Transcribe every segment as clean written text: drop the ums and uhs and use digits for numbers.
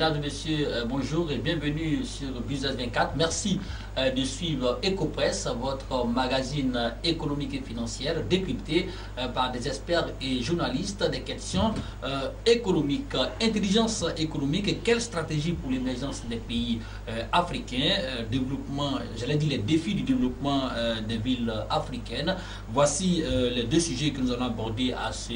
Mesdames et messieurs, bonjour et bienvenue sur Business 24. Merci de suivre Ecopresse, votre magazine économique et financier décrypté par des experts et journalistes des questions économiques. Intelligence économique, quelle stratégie pour l'émergence des pays africains, développement, j'allais dire les défis du développement des villes africaines. Voici les deux sujets que nous allons aborder à ce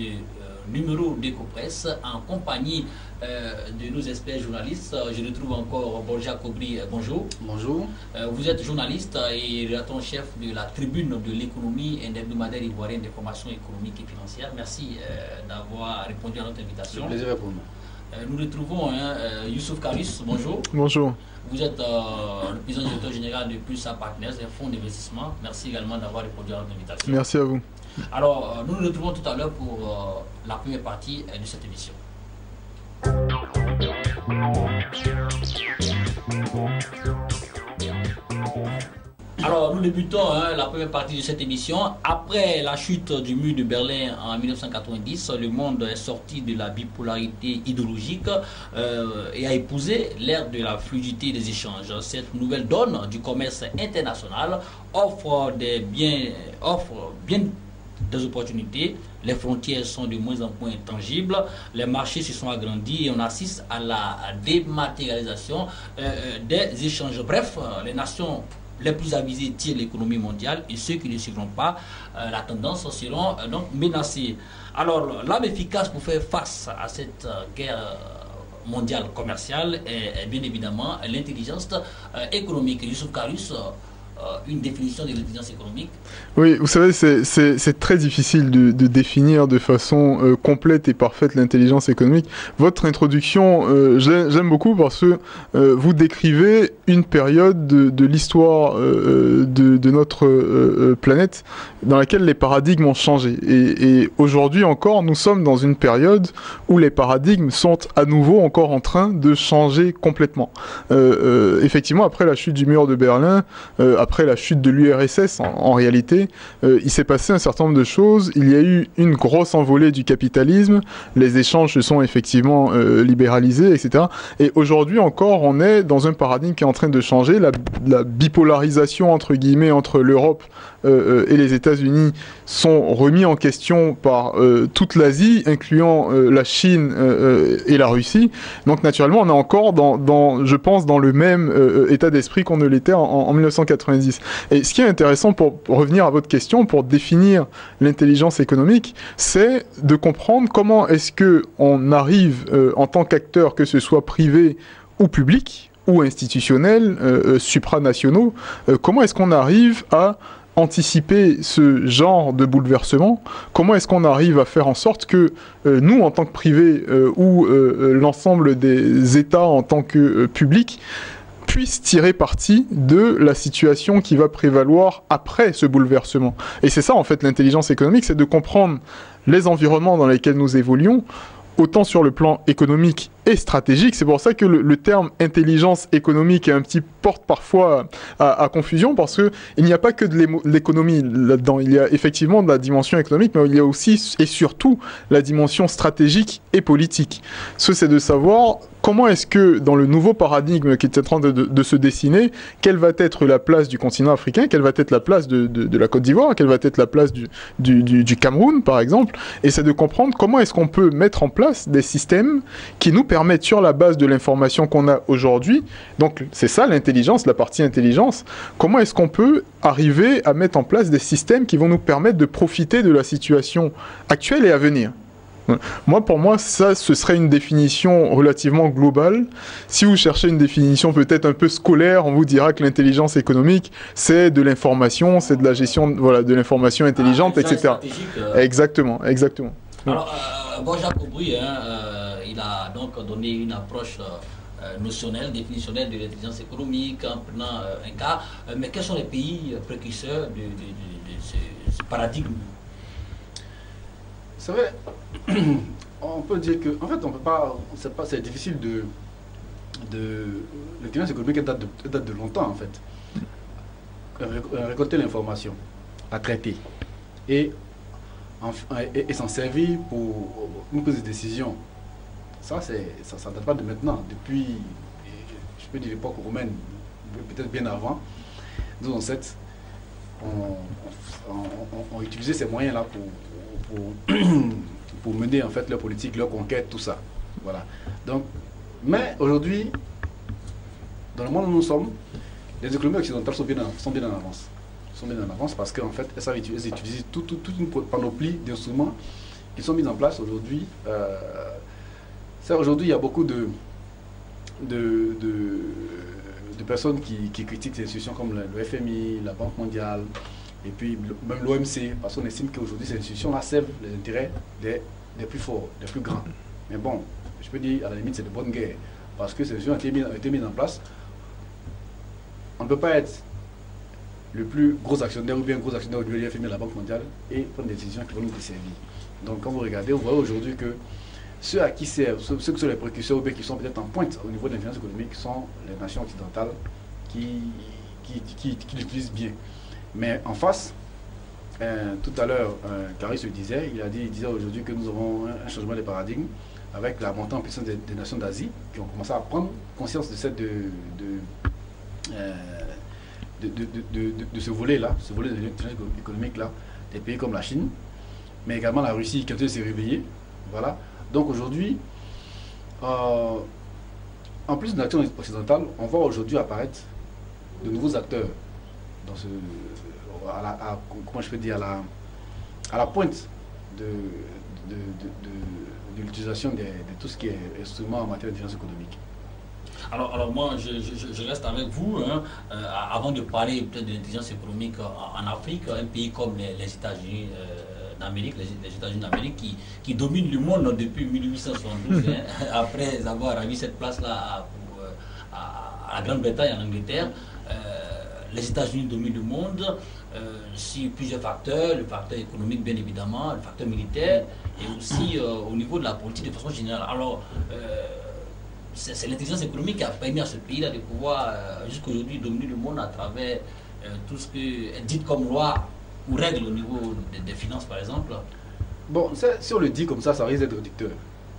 numéro d'Ecopresse en compagnie de nos experts journalistes. Je retrouve encore Borja Kobri. Bonjour. Bonjour. Vous êtes journaliste et rédacteur-chef de la Tribune de l'économie, un hebdomadaire ivoirien d'information économique et financière. Merci d'avoir répondu à notre invitation. C'est un plaisir pour nous. Nous retrouvons Youssouf Karus. Bonjour. Bonjour. Vous êtes le président directeur général de Pulsar Partners, un fonds d'investissement. Merci également d'avoir répondu à notre invitation. Merci à vous. Alors, nous nous retrouvons tout à l'heure pour la première partie de cette émission. Alors, nous débutons la première partie de cette émission. Après la chute du mur de Berlin en 1990, le monde est sorti de la bipolarité idéologique et a épousé l'ère de la fluidité des échanges. Cette nouvelle donne du commerce international offre bien des opportunités. Les frontières sont de moins en moins tangibles, les marchés se sont agrandis et on assiste à la dématérialisation des échanges. Bref, les nations les plus avisés tirent l'économie mondiale et ceux qui ne suivront pas la tendance seront donc menacés. Alors, l'arme efficace pour faire face à cette guerre mondiale commerciale est bien évidemment l'intelligence économique. Youssouf Karus, une définition de l'intelligence économique? Oui, vous savez, c'est très difficile de définir de façon complète et parfaite l'intelligence économique. Votre introduction, j'aime beaucoup parce que vous décrivez une période de l'histoire de notre planète dans laquelle les paradigmes ont changé. Et aujourd'hui encore, nous sommes dans une période où les paradigmes sont à nouveau encore en train de changer complètement. Effectivement, après la chute du mur de Berlin, après la chute de l'URSS, en réalité, il s'est passé un certain nombre de choses. Il y a eu une grosse envolée du capitalisme, les échanges se sont effectivement libéralisés, etc. Et aujourd'hui encore, on est dans un paradigme qui est en train de changer. La bipolarisation, entre guillemets, entre l'Europe et les États-Unis sont remis en question par toute l'Asie, incluant la Chine et la Russie. Donc naturellement, on est encore je pense, dans le même état d'esprit qu'on ne l'était en 1990. Et ce qui est intéressant, pour revenir à votre question, pour définir l'intelligence économique, c'est de comprendre comment est-ce qu'on arrive en tant qu'acteur, que ce soit privé ou public, ou institutionnels, supranationaux, comment est-ce qu'on arrive à anticiper ce genre de bouleversement? Comment est-ce qu'on arrive à faire en sorte que nous, en tant que privés, ou l'ensemble des États en tant que publics, puissent tirer parti de la situation qui va prévaloir après ce bouleversement? Et c'est ça, en fait, l'intelligence économique, c'est de comprendre les environnements dans lesquels nous évoluons, autant sur le plan économique et stratégique. C'est pour ça que le terme intelligence économique est un petit porte parfois à confusion, parce que il n'y a pas que de l'économie là-dedans. Il y a effectivement de la dimension économique, mais il y a aussi et surtout la dimension stratégique et politique. Ce, c'est de savoir comment est-ce que, dans le nouveau paradigme qui est en train de se dessiner, quelle va être la place du continent africain, quelle va être la place de la Côte d'Ivoire, quelle va être la place du Cameroun, par exemple, et c'est de comprendre comment est-ce qu'on peut mettre en place des systèmes qui nous permettent, sur la base de l'information qu'on a aujourd'hui, donc c'est ça l'intelligence, la partie intelligence, comment est-ce qu'on peut arriver à mettre en place des systèmes qui vont nous permettre de profiter de la situation actuelle et à venir. Pour moi, ça, ce serait une définition relativement globale. Si vous cherchez une définition peut-être un peu scolaire, on vous dira que l'intelligence économique, c'est de l'information, c'est de la gestion, voilà, de l'information intelligente, etc. Exactement, exactement. Alors, Borja Kobri, il a donc donné une approche notionnelle, définitionnelle de l'intelligence économique en prenant un cas. Mais quels sont les pays précurseurs de ce paradigme? C'est vrai, on peut dire que, en fait, on peut pas, c'est difficile l'intelligence économique date de longtemps, en fait. Récolter l'information, la traiter et s'en servir pour une prise de décision. ça date pas de maintenant. Depuis, je peux dire l'époque romaine, peut-être bien avant, nos ancêtres ont utilisé ces moyens-là pour mener en fait leur politique, leur conquête, tout ça. Voilà. Donc, mais aujourd'hui, dans le monde où nous sommes, les économies occidentales sont bien en avance. Sont bien en avance parce qu'en fait, elles savent utiliser toute une panoplie d'instruments qui sont mis en place aujourd'hui. Aujourd'hui, il y a beaucoup de personnes qui critiquent ces institutions comme le FMI, la Banque mondiale, et puis même l'OMC, parce qu'on estime qu'aujourd'hui, ces institutions-là servent les intérêts des plus forts, des plus grands. Mais bon, je peux dire, à la limite, c'est de bonne guerre, parce que ces institutions ont été mises en place. On ne peut pas être le plus gros actionnaire ou bien gros actionnaire du FMI de la Banque mondiale et prendre des décisions qui vont nous desservir. Donc quand vous regardez, vous voyez aujourd'hui que ceux à qui servent, ceux qui sont les précurseurs ou bien qui sont peut-être en pointe au niveau de l'influence économique sont les nations occidentales qui l'utilisent bien. Mais en face, tout à l'heure, Caris le disait, il disait aujourd'hui que nous avons un changement de paradigme avec la montée en puissance des nations d'Asie qui ont commencé à prendre conscience de ce volet-là, ce volet de l'intelligence économique-là, des pays comme la Chine, mais également la Russie qui a dû se réveiller. Voilà. Donc aujourd'hui, en plus de l'action occidentale, on voit aujourd'hui apparaître de nouveaux acteurs dans comment je peux dire, à la pointe de l'utilisation de tout ce qui est instrument en matière d'intelligence économique. Alors moi, je reste avec vous. Hein, avant de parler peut-être de l'intelligence économique en Afrique, un pays comme les États-Unis d'Amérique, les États-Unis d'Amérique qui dominent le monde depuis 1872, hein, après avoir ravi cette place-là à la Grande-Bretagne, en Angleterre. Les États-Unis dominent le monde sur plusieurs facteurs, le facteur économique bien évidemment, le facteur militaire et aussi au niveau de la politique de façon générale. Alors, c'est l'intelligence économique qui a permis à ce pays-là de pouvoir jusqu'à aujourd'hui dominer le monde à travers tout ce qui est dit comme loi ou règle au niveau des finances par exemple. Bon, si on le dit comme ça risque d'être réducteur.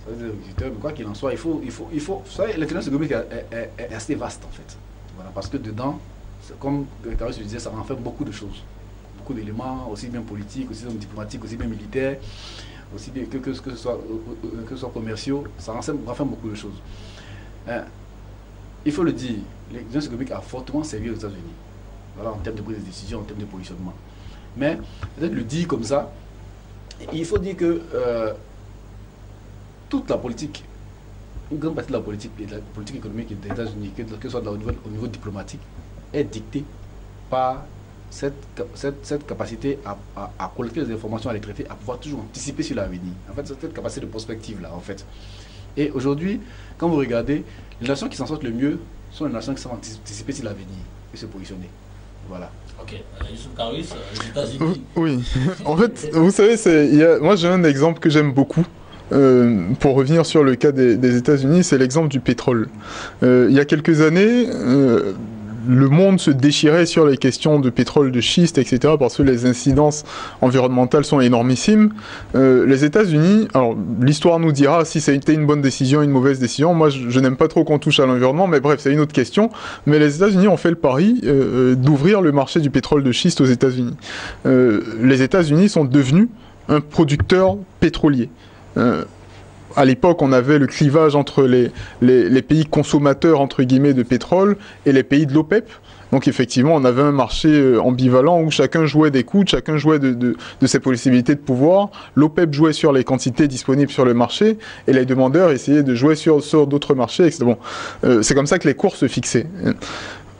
Ça risque d'être réducteur, mais quoi qu'il en soit, il faut vous savez, l'intelligence économique est assez vaste en fait. Voilà, parce que dedans, comme Caris le disait, ça renferme beaucoup de choses. Beaucoup d'éléments, aussi bien politiques, aussi bien diplomatiques, aussi bien militaires, aussi bien que ce soit commerciaux, ça renferme beaucoup de choses. Il faut le dire, l'intelligence économique a fortement servi aux États-Unis. Voilà, en termes de prise de décision, en termes de positionnement. Mais peut-être le dire comme ça, il faut dire que toute la politique, une grande partie de la politique économique des États-Unis, que ce soit au niveau diplomatique, est dictée par cette capacité à collecter les informations, à les traiter, à pouvoir toujours anticiper sur l'avenir. En fait, c'est cette capacité de prospective là, en fait. Et aujourd'hui, quand vous regardez, les nations qui s'en sortent le mieux sont les nations qui savent anticiper sur l'avenir et se positionner. Voilà. Ok, Youssouf Karouis, les États-Unis. Oui, en fait, vous savez, moi j'ai un exemple que j'aime beaucoup. Pour revenir sur le cas des États-Unis, c'est l'exemple du pétrole. Il y a quelques années, le monde se déchirait sur les questions de pétrole, de schiste, etc. parce que les incidences environnementales sont énormissimes. Les États-Unis, alors l'histoire nous dira si ça a été une bonne décision, une mauvaise décision. Moi, je n'aime pas trop qu'on touche à l'environnement, mais bref, c'est une autre question. Mais les États-Unis ont fait le pari d'ouvrir le marché du pétrole de schiste aux États-Unis. Les États-Unis sont devenus un producteur pétrolier. À l'époque, on avait le clivage entre les pays consommateurs, entre guillemets, de pétrole et les pays de l'OPEP. Donc effectivement, on avait un marché ambivalent où chacun jouait des coudes, chacun jouait de ses possibilités de pouvoir. L'OPEP jouait sur les quantités disponibles sur le marché et les demandeurs essayaient de jouer sur d'autres marchés, etc. Bon, c'est comme ça que les cours se fixaient.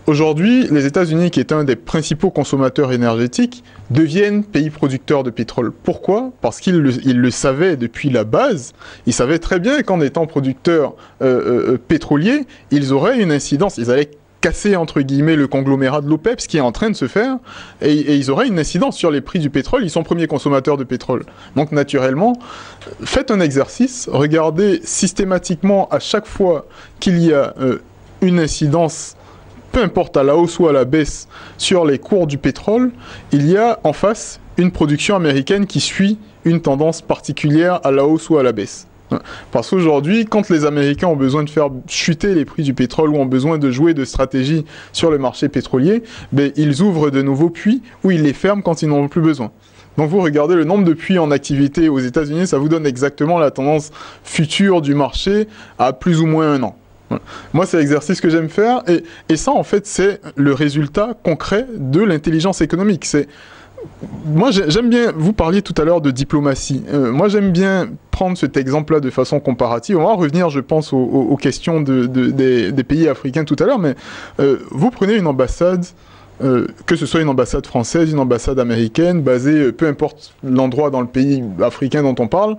Aujourd'hui, les États-Unis, qui est un des principaux consommateurs énergétiques, deviennent pays producteurs de pétrole. Pourquoi ? Parce qu'ils le savaient depuis la base. Ils savaient très bien qu'en étant producteurs pétroliers, ils auraient une incidence. Ils allaient casser, entre guillemets, le conglomérat de l'OPEP, ce qui est en train de se faire, et ils auraient une incidence sur les prix du pétrole. Ils sont premiers consommateurs de pétrole. Donc, naturellement, faites un exercice, regardez systématiquement à chaque fois qu'il y a une incidence, peu importe à la hausse ou à la baisse, sur les cours du pétrole, il y a en face une production américaine qui suit une tendance particulière à la hausse ou à la baisse. Parce qu'aujourd'hui, quand les Américains ont besoin de faire chuter les prix du pétrole ou ont besoin de jouer de stratégie sur le marché pétrolier, ben, ils ouvrent de nouveaux puits ou ils les ferment quand ils n'en ont plus besoin. Donc vous regardez le nombre de puits en activité aux États-Unis, ça vous donne exactement la tendance future du marché à plus ou moins 1 an. Voilà. Moi, c'est l'exercice que j'aime faire et ça, en fait, c'est le résultat concret de l'intelligence économique. Moi, j'aime bien, vous parliez tout à l'heure de diplomatie. Moi, j'aime bien prendre cet exemple-là de façon comparative. On va revenir, je pense, aux questions des pays africains tout à l'heure, mais vous prenez une ambassade, que ce soit une ambassade française, une ambassade américaine, basée, peu importe l'endroit dans le pays africain dont on parle,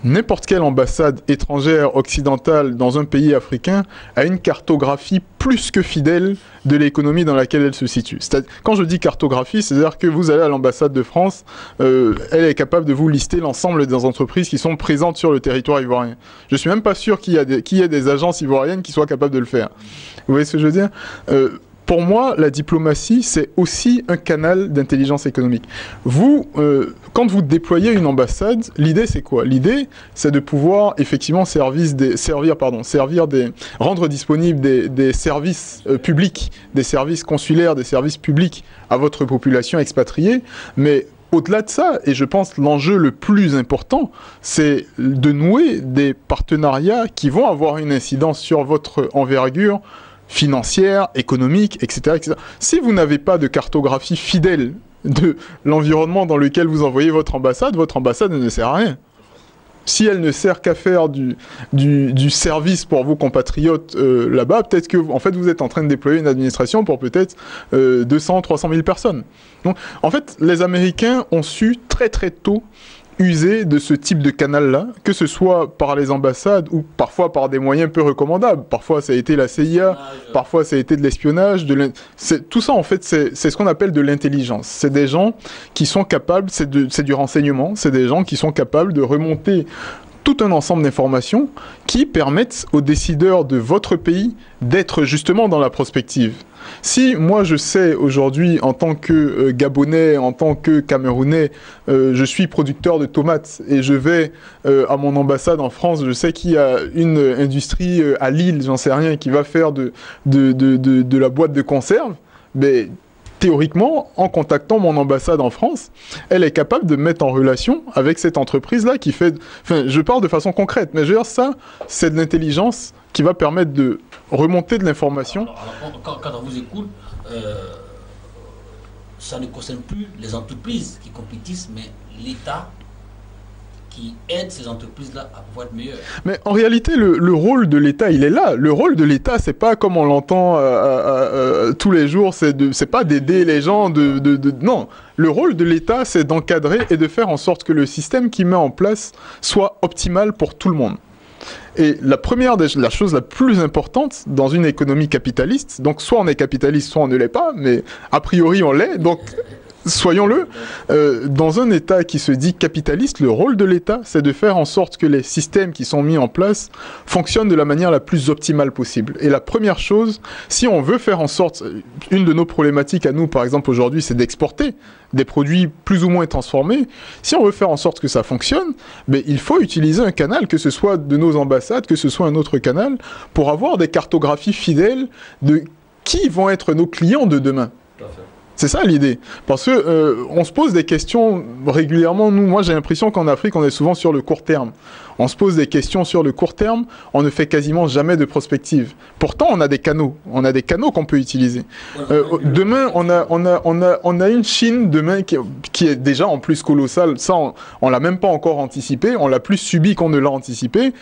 n'importe quelle ambassade étrangère occidentale dans un pays africain a une cartographie plus que fidèle de l'économie dans laquelle elle se situe. Quand je dis cartographie, c'est-à-dire que vous allez à l'ambassade de France, elle est capable de vous lister l'ensemble des entreprises qui sont présentes sur le territoire ivoirien. Je suis même pas sûr qu'il y ait des agences ivoiriennes qui soient capables de le faire. Vous voyez ce que je veux dire ? Pour moi, la diplomatie, c'est aussi un canal d'intelligence économique. Vous, quand vous déployez une ambassade, l'idée, c'est quoi? L'idée, c'est de pouvoir effectivement rendre disponibles des services publics, des services consulaires, des services publics à votre population expatriée, mais au-delà de ça, et je pense l'enjeu le plus important, c'est de nouer des partenariats qui vont avoir une incidence sur votre envergure financière, économique, etc., etc. Si vous n'avez pas de cartographie fidèle de l'environnement dans lequel vous envoyez votre ambassade ne sert à rien. Si elle ne sert qu'à faire du service pour vos compatriotes là-bas, peut-être que en fait, vous êtes en train de déployer une administration pour peut-être 200, 300 000 personnes. Donc, en fait, les Américains ont su très très tôt user de ce type de canal-là, que ce soit par les ambassades ou parfois par des moyens peu recommandables. Parfois, ça a été la CIA, parfois, ça a été de l'espionnage. Tout ça, en fait, c'est ce qu'on appelle de l'intelligence. C'est des gens qui sont capables, c'est du renseignement, c'est des gens qui sont capables de remonter tout un ensemble d'informations qui permettent aux décideurs de votre pays d'être justement dans la prospective. Si moi je sais aujourd'hui en tant que Gabonais, en tant que Camerounais, je suis producteur de tomates et je vais à mon ambassade en France, je sais qu'il y a une industrie à Lille, j'en sais rien, qui va faire de la boîte de conserve, mais théoriquement, en contactant mon ambassade en France, elle est capable de mettre en relation avec cette entreprise-là qui fait... Enfin, je parle de façon concrète, mais je veux dire, ça, c'est de l'intelligence qui va permettre de remonter de l'information. Alors, quand on vous écoute, ça ne concerne plus les entreprises qui compétissent, mais l'État qui aide ces entreprises-là à pouvoir être meilleures. Mais en réalité, le rôle de l'État, il est là. Le rôle de l'État, c'est pas comme on l'entend tous les jours, c'est pas d'aider les gens, non. Le rôle de l'État, c'est d'encadrer et de faire en sorte que le système qu'il met en place soit optimal pour tout le monde. Et la chose la plus importante dans une économie capitaliste, donc soit on est capitaliste, soit on ne l'est pas, mais a priori on l'est, donc soyons-le, dans un État qui se dit capitaliste, le rôle de l'État, c'est de faire en sorte que les systèmes qui sont mis en place fonctionnent de la manière la plus optimale possible. Et la première chose, si on veut faire en sorte, une de nos problématiques à nous, par exemple, aujourd'hui, c'est d'exporter des produits plus ou moins transformés. Si on veut faire en sorte que ça fonctionne, ben, il faut utiliser un canal, que ce soit de nos ambassades, que ce soit un autre canal, pour avoir des cartographies fidèles de qui vont être nos clients de demain. Tout à fait. C'est ça l'idée. Parce que on se pose des questions régulièrement. Moi, j'ai l'impression qu'en Afrique, on est souvent sur le court terme. On se pose des questions sur le court terme, on ne fait quasiment jamais de prospective. Pourtant, on a des canaux. On a des canaux qu'on peut utiliser. Demain, on a une Chine demain qui est déjà en plus colossale. Ça, on l'a même pas encore anticipé. On l'a plus subi qu'on ne l'a anticipé.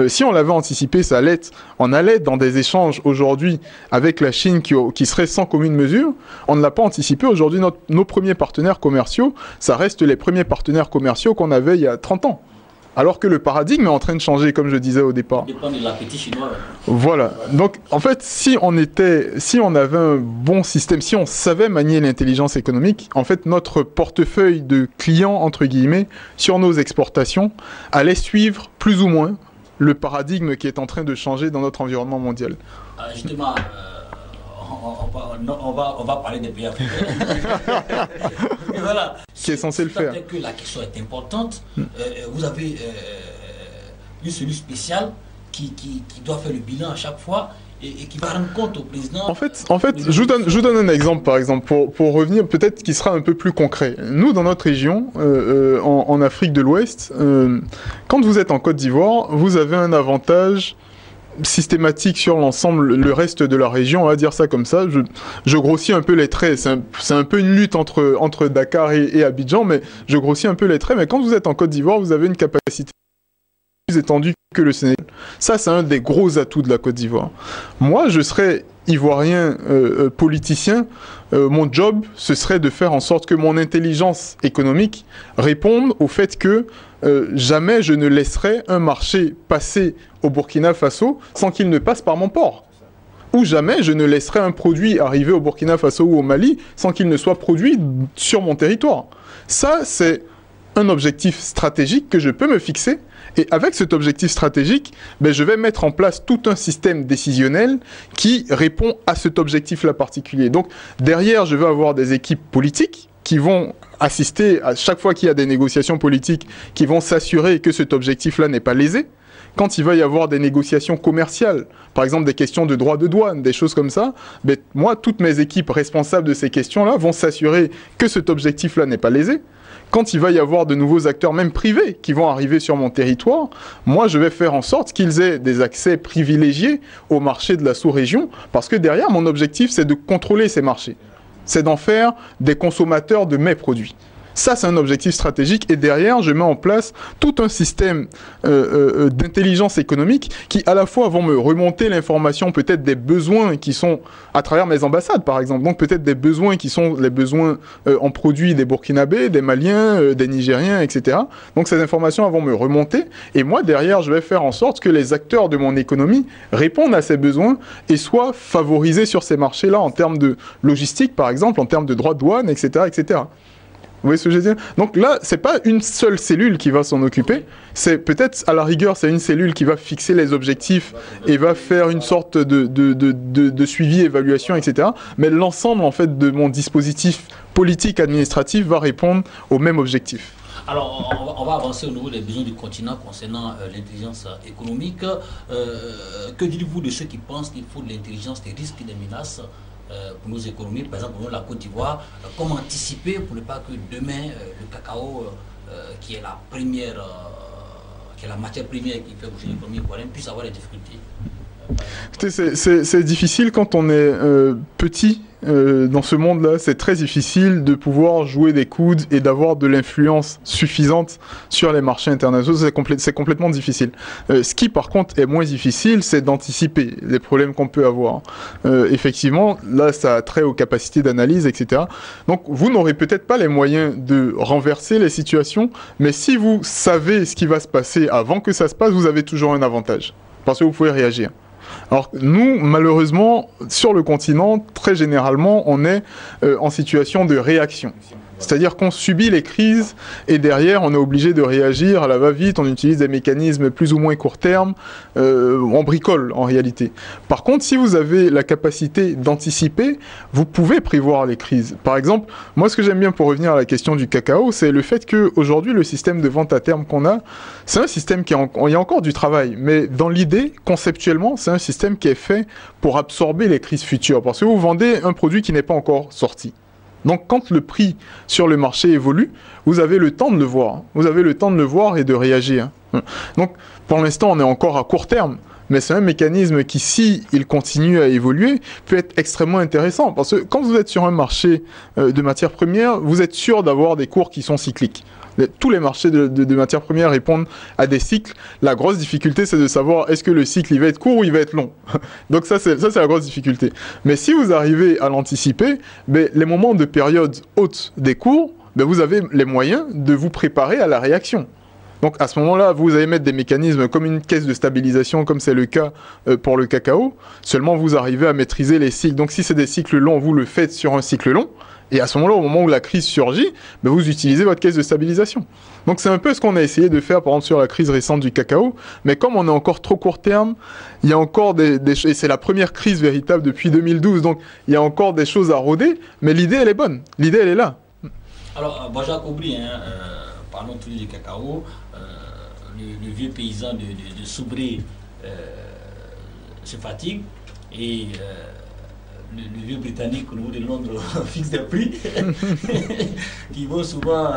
Si on l'avait anticipé, ça allait on allait dans des échanges aujourd'hui avec la Chine qui serait sans commune mesure. On ne l'a pas anticipé. Aujourd'hui, nos premiers partenaires commerciaux, ça reste les premiers partenaires commerciaux qu'on avait il y a 30 ans. Alors que le paradigme est en train de changer, comme je disais au départ. Ça dépend de l'appétit chinois. Voilà. Donc, en fait, si on avait un bon système, si on savait manier l'intelligence économique, en fait, notre portefeuille de clients, entre guillemets, sur nos exportations, allait suivre plus ou moins le paradigme qui est en train de changer dans notre environnement mondial. Justement, on va parler des pays africains. Voilà. Qui est censé le faire. Que la question est importante. Vous avez une cellule spéciale qui doit faire le bilan à chaque fois et qui va rendre compte au président. En fait, je vous donne un exemple, par exemple, pour revenir, peut-être qui sera un peu plus concret. Nous, dans notre région, en Afrique de l'Ouest, quand vous êtes en Côte d'Ivoire, vous avez un avantage systématique sur l'ensemble, le reste de la région, on va dire ça comme ça. Je grossis un peu les traits, c'est un peu une lutte entre Dakar et Abidjan, mais je grossis un peu les traits. Mais quand vous êtes en Côte d'Ivoire, vous avez une capacité plus étendue que le Sénégal. Ça, c'est un des gros atouts de la Côte d'Ivoire. Moi, je serais ivoirien politicien, mon job, ce serait de faire en sorte que mon intelligence économique réponde au fait que jamais je ne laisserai un marché passer au Burkina Faso sans qu'il ne passe par mon port. Ou jamais je ne laisserai un produit arriver au Burkina Faso ou au Mali sans qu'il ne soit produit sur mon territoire. Ça, c'est un objectif stratégique que je peux me fixer. Et avec cet objectif stratégique, je vais mettre en place tout un système décisionnel qui répond à cet objectif-là particulier. Donc derrière, je vais avoir des équipes politiques qui vont assister à chaque fois qu'il y a des négociations politiques, qui vont s'assurer que cet objectif-là n'est pas lésé. Quand il va y avoir des négociations commerciales, par exemple des questions de droit de douane, des choses comme ça, moi, toutes mes équipes responsables de ces questions-là vont s'assurer que cet objectif-là n'est pas lésé. Quand il va y avoir de nouveaux acteurs, même privés, qui vont arriver sur mon territoire, moi, je vais faire en sorte qu'ils aient des accès privilégiés au marché de la sous-région, parce que derrière, mon objectif, c'est de contrôler ces marchés. C'est d'en faire des consommateurs de mes produits. Ça, c'est un objectif stratégique. Et derrière, je mets en place tout un système d'intelligence économique qui, à la fois, vont me remonter l'information peut-être des besoins qui sont à travers mes ambassades, par exemple. Donc, peut-être des besoins qui sont les besoins en produits des Burkinabés, des Maliens, des Nigériens, etc. Donc, ces informations elles vont me remonter. Et moi, derrière, je vais faire en sorte que les acteurs de mon économie répondent à ces besoins et soient favorisés sur ces marchés-là en termes de logistique, par exemple, en termes de droits de douane, etc., etc. Vous voyez ce que je veux dire? Donc là, c'est pas une seule cellule qui va s'en occuper. C'est peut-être, à la rigueur, c'est une cellule qui va fixer les objectifs et va faire une sorte de suivi, évaluation, etc. Mais l'ensemble, en fait, de mon dispositif politique, administratif va répondre au même objectif. Alors, on va avancer au niveau des besoins du continent concernant l'intelligence économique. Que dites-vous de ceux qui pensent qu'il faut de l'intelligence des risques et des menaces pour nos économies, par exemple pour la Côte d'Ivoire, comment anticiper pour ne pas que demain le cacao, qui est la première, qui est la matière première qui fait bouger l'économie ivoirienne, puisse avoir des difficultés. C'est difficile quand on est petit dans ce monde-là. C'est très difficile de pouvoir jouer des coudes et d'avoir de l'influence suffisante sur les marchés internationaux. C'est complètement difficile. Ce qui, par contre, est moins difficile, c'est d'anticiper les problèmes qu'on peut avoir. Effectivement, là, ça a trait aux capacités d'analyse, etc. Donc, vous n'aurez peut-être pas les moyens de renverser les situations, mais si vous savez ce qui va se passer avant que ça se passe, vous avez toujours un avantage. Parce que vous pouvez réagir. Alors nous, malheureusement, sur le continent, très généralement, on est en situation de réaction. C'est-à-dire qu'on subit les crises et derrière, on est obligé de réagir à la va-vite, on utilise des mécanismes plus ou moins court terme, on bricole en réalité. Par contre, si vous avez la capacité d'anticiper, vous pouvez prévoir les crises. Par exemple, moi ce que j'aime bien pour revenir à la question du cacao, c'est le fait qu'aujourd'hui, le système de vente à terme qu'on a, c'est un système il y a encore du travail, mais dans l'idée, conceptuellement, c'est un système qui est fait pour absorber les crises futures, parce que vous vendez un produit qui n'est pas encore sorti. Donc quand le prix sur le marché évolue, vous avez le temps de le voir. Vous avez le temps de le voir et de réagir. Donc pour l'instant, on est encore à court terme. Mais c'est un mécanisme qui, si il continue à évoluer, peut être extrêmement intéressant. Parce que quand vous êtes sur un marché de matières premières, vous êtes sûr d'avoir des cours qui sont cycliques. Tous les marchés de matières premières répondent à des cycles. La grosse difficulté, c'est de savoir est-ce que le cycle il va être court ou il va être long. Donc ça, c'est la grosse difficulté. Mais si vous arrivez à l'anticiper, les moments de période haute des cours, vous avez les moyens de vous préparer à la réaction. Donc à ce moment-là, vous allez mettre des mécanismes comme une caisse de stabilisation, comme c'est le cas pour le cacao. Seulement, vous arrivez à maîtriser les cycles. Donc si c'est des cycles longs, vous le faites sur un cycle long. Et à ce moment-là, au moment où la crise surgit, vous utilisez votre caisse de stabilisation. Donc c'est un peu ce qu'on a essayé de faire, par exemple, sur la crise récente du cacao. Mais comme on est encore trop court terme, il y a encore et c'est la première crise véritable depuis 2012, donc il y a encore des choses à rôder. Mais l'idée, elle est bonne. L'idée, elle est là. Alors, Bojang Kobli, parlons toujours du cacao. le vieux paysan de Soubré se fatigue et le vieux Britannique au niveau de Londres fixe des prix qui vont souvent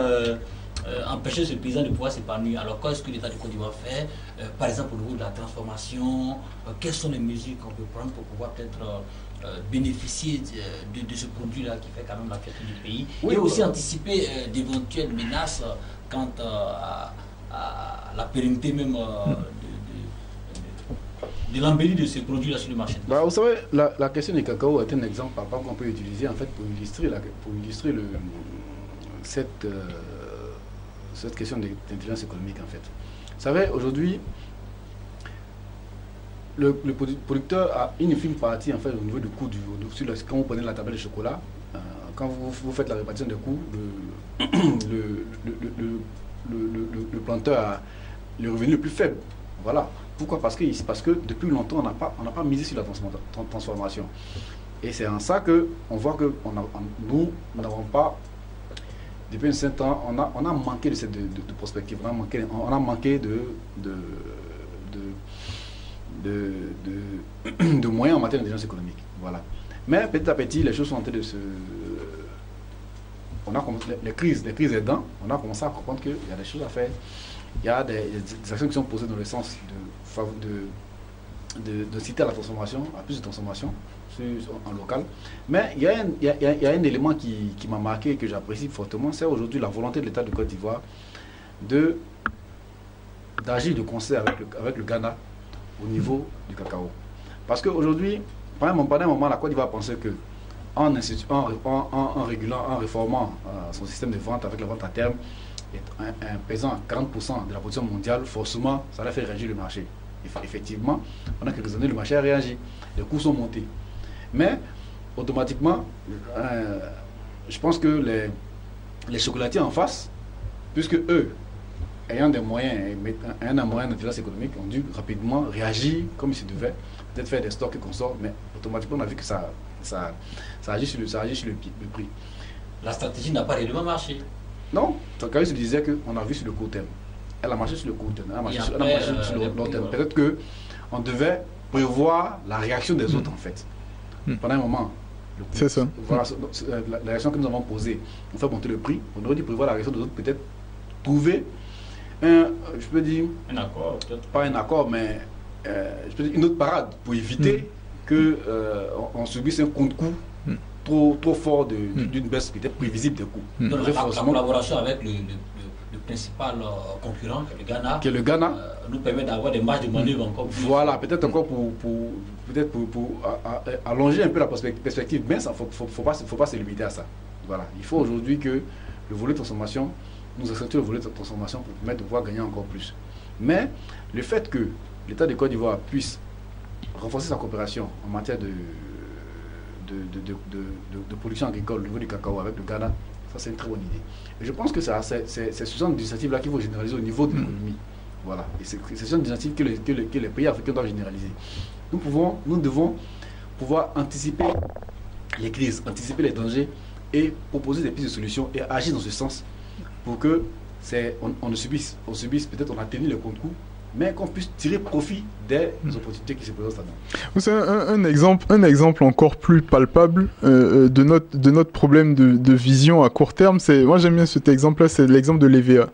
empêcher ce paysan de pouvoir s'épanouir. Alors qu'est-ce que l'État de Côte d'Ivoire fait, par exemple au niveau de la transformation, quelles sont les mesures qu'on peut prendre pour pouvoir peut-être bénéficier de ce produit-là qui fait quand même la fierté du pays, oui, et aussi anticiper d'éventuelles menaces quant à la pérennité même de l'embellie de ces produits-là sur le marché. Vous savez, la question du cacao est un exemple par exemple qu'on peut utiliser en fait pour illustrer cette question d'intelligence économique en fait. Vous savez, aujourd'hui, le producteur a une infime partie en fait au niveau du coût quand vous prenez la tablette de chocolat, quand vous faites la répartition des coûts, le planteur a le revenu le plus faible. Voilà. Pourquoi? Parce que depuis longtemps, on n'a pas misé sur la transformation. Et c'est en ça qu'on voit que nous n'avons pas, depuis un certain temps, on a manqué de prospective, on a manqué de moyens en matière d'intelligence économique. Voilà. Mais petit à petit, les choses sont en train de se... les crises aidant, on a commencé à comprendre qu'il y a des choses à faire. Il y a des actions qui sont posées dans le sens de citer à la transformation, à plus de transformation en local. Mais il y a un élément qui m'a marqué et que j'apprécie fortement, c'est aujourd'hui la volonté de l'État de Côte d'Ivoire d'agir de concert avec le Ghana au niveau du cacao. Parce qu'aujourd'hui, pendant un moment, la Côte d'Ivoire pensait que en régulant, en réformant son système de vente avec la vente à terme, un paysan à 40% de la production mondiale, forcément, ça allait faire réagir le marché. Effectivement, pendant quelques années, le marché a réagi. Les coûts sont montés. Mais, automatiquement, je pense que les chocolatiers en face, puisque eux, ayant des moyens d'intelligence économique, ont dû rapidement réagir comme ils se devaient, peut-être faire des stocks et consorts, mais automatiquement, on a vu que ça agit sur le prix. La stratégie n'a pas réellement marché. Non, quand il se disait qu'on a vu sur le court terme. Elle a marché sur le court terme, elle a marché sur le long terme. Peut-être qu'on devait prévoir la réaction des autres en fait. Pendant un moment, c'est ça. Voilà, la réaction que nous avons posée, on fait monter le prix, on aurait dû prévoir la réaction des autres, peut-être trouver je peux dire, un accord, pas un accord, mais je peux dire une autre parade pour éviter qu'on subisse un contre-coup trop fort d'une baisse peut-être prévisible des coûts. Donc, la collaboration avec le principal concurrent, qui est le Ghana, nous permet d'avoir des marges de manœuvre encore plus. Voilà, peut-être encore pour allonger un peu la perspective, mais il ne faut pas se limiter à ça. Voilà. Il faut aujourd'hui que le volet de transformation, nous accentuons le volet de transformation pour permettre de pouvoir gagner encore plus. Mais le fait que l'État de Côte d'Ivoire puisse renforcer sa coopération en matière de production agricole au niveau du cacao avec le Ghana, ça c'est une très bonne idée. Et je pense que c'est ce genre d'initiative-là qu'il faut généraliser au niveau de l'économie. Voilà. Et c'est ce genre d'initiative que les pays africains doivent généraliser. Nous devons pouvoir anticiper les crises, anticiper les dangers et proposer des pistes de solutions et agir dans ce sens pour que on ne subisse peut-être on a tenu le contre-coup, mais qu'on puisse tirer profit des opportunités qui se présentent à nous. Vous savez, un exemple encore plus palpable de notre problème de vision à court terme, moi j'aime bien cet exemple-là, c'est l'exemple de l'EVA.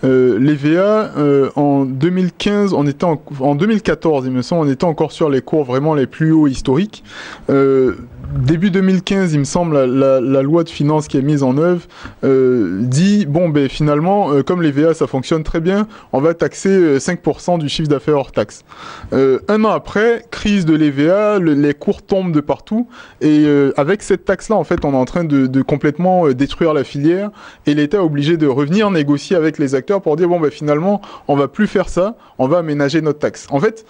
L'EVA, en 2015, en 2014, il me semble, on était encore sur les cours vraiment les plus hauts historiques. Début 2015, il me semble, la loi de finances qui est mise en œuvre dit, finalement, comme l'EVA, ça fonctionne très bien, on va taxer 5% du chiffre d'affaires hors taxe. Un an après, crise de l'EVA, les cours tombent de partout, et avec cette taxe-là, en fait, on est en train de complètement détruire la filière, et l'État est obligé de revenir négocier avec les acteurs pour dire, finalement, on va plus faire ça, on va aménager notre taxe. En fait,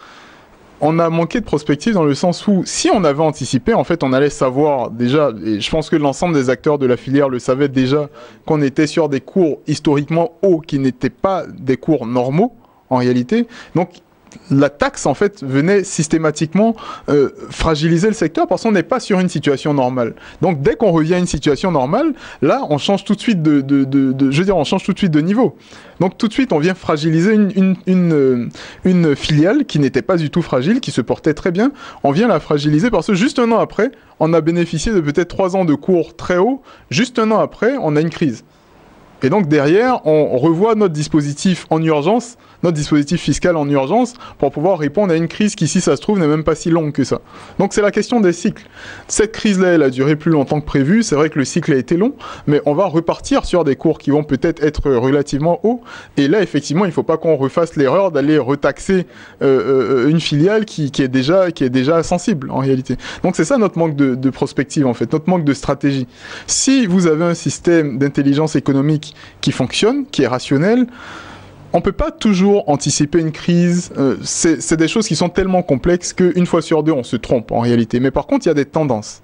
on a manqué de prospective dans le sens où, si on avait anticipé, en fait, on allait savoir déjà, et je pense que l'ensemble des acteurs de la filière le savaient déjà, qu'on était sur des cours historiquement hauts qui n'étaient pas des cours normaux, en réalité. Donc, la taxe, en fait, venait systématiquement fragiliser le secteur parce qu'on n'est pas sur une situation normale. Donc, dès qu'on revient à une situation normale, là, on change tout de suite on change tout de suite de niveau. Donc, tout de suite, on vient fragiliser une filiale qui n'était pas du tout fragile, qui se portait très bien. On vient la fragiliser parce que juste un an après, on a bénéficié de peut-être 3 ans de cours très hauts. Juste un an après, on a une crise. Et donc derrière, on revoit notre dispositif en urgence, notre dispositif fiscal en urgence, pour pouvoir répondre à une crise qui, si ça se trouve, n'est même pas si longue que ça. Donc c'est la question des cycles. Cette crise-là, elle a duré plus longtemps que prévu. C'est vrai que le cycle a été long, mais on va repartir sur des cours qui vont peut-être être relativement hauts. Et là, effectivement, il ne faut pas qu'on refasse l'erreur d'aller retaxer une filiale qui est déjà sensible, en réalité. Donc c'est ça notre manque de prospective, en fait, notre manque de stratégie. Si vous avez un système d'intelligence économique qui fonctionne, qui est rationnel, on ne peut pas toujours anticiper une crise. C'est des choses qui sont tellement complexes qu'une fois sur deux, on se trompe en réalité. Mais par contre, il y a des tendances.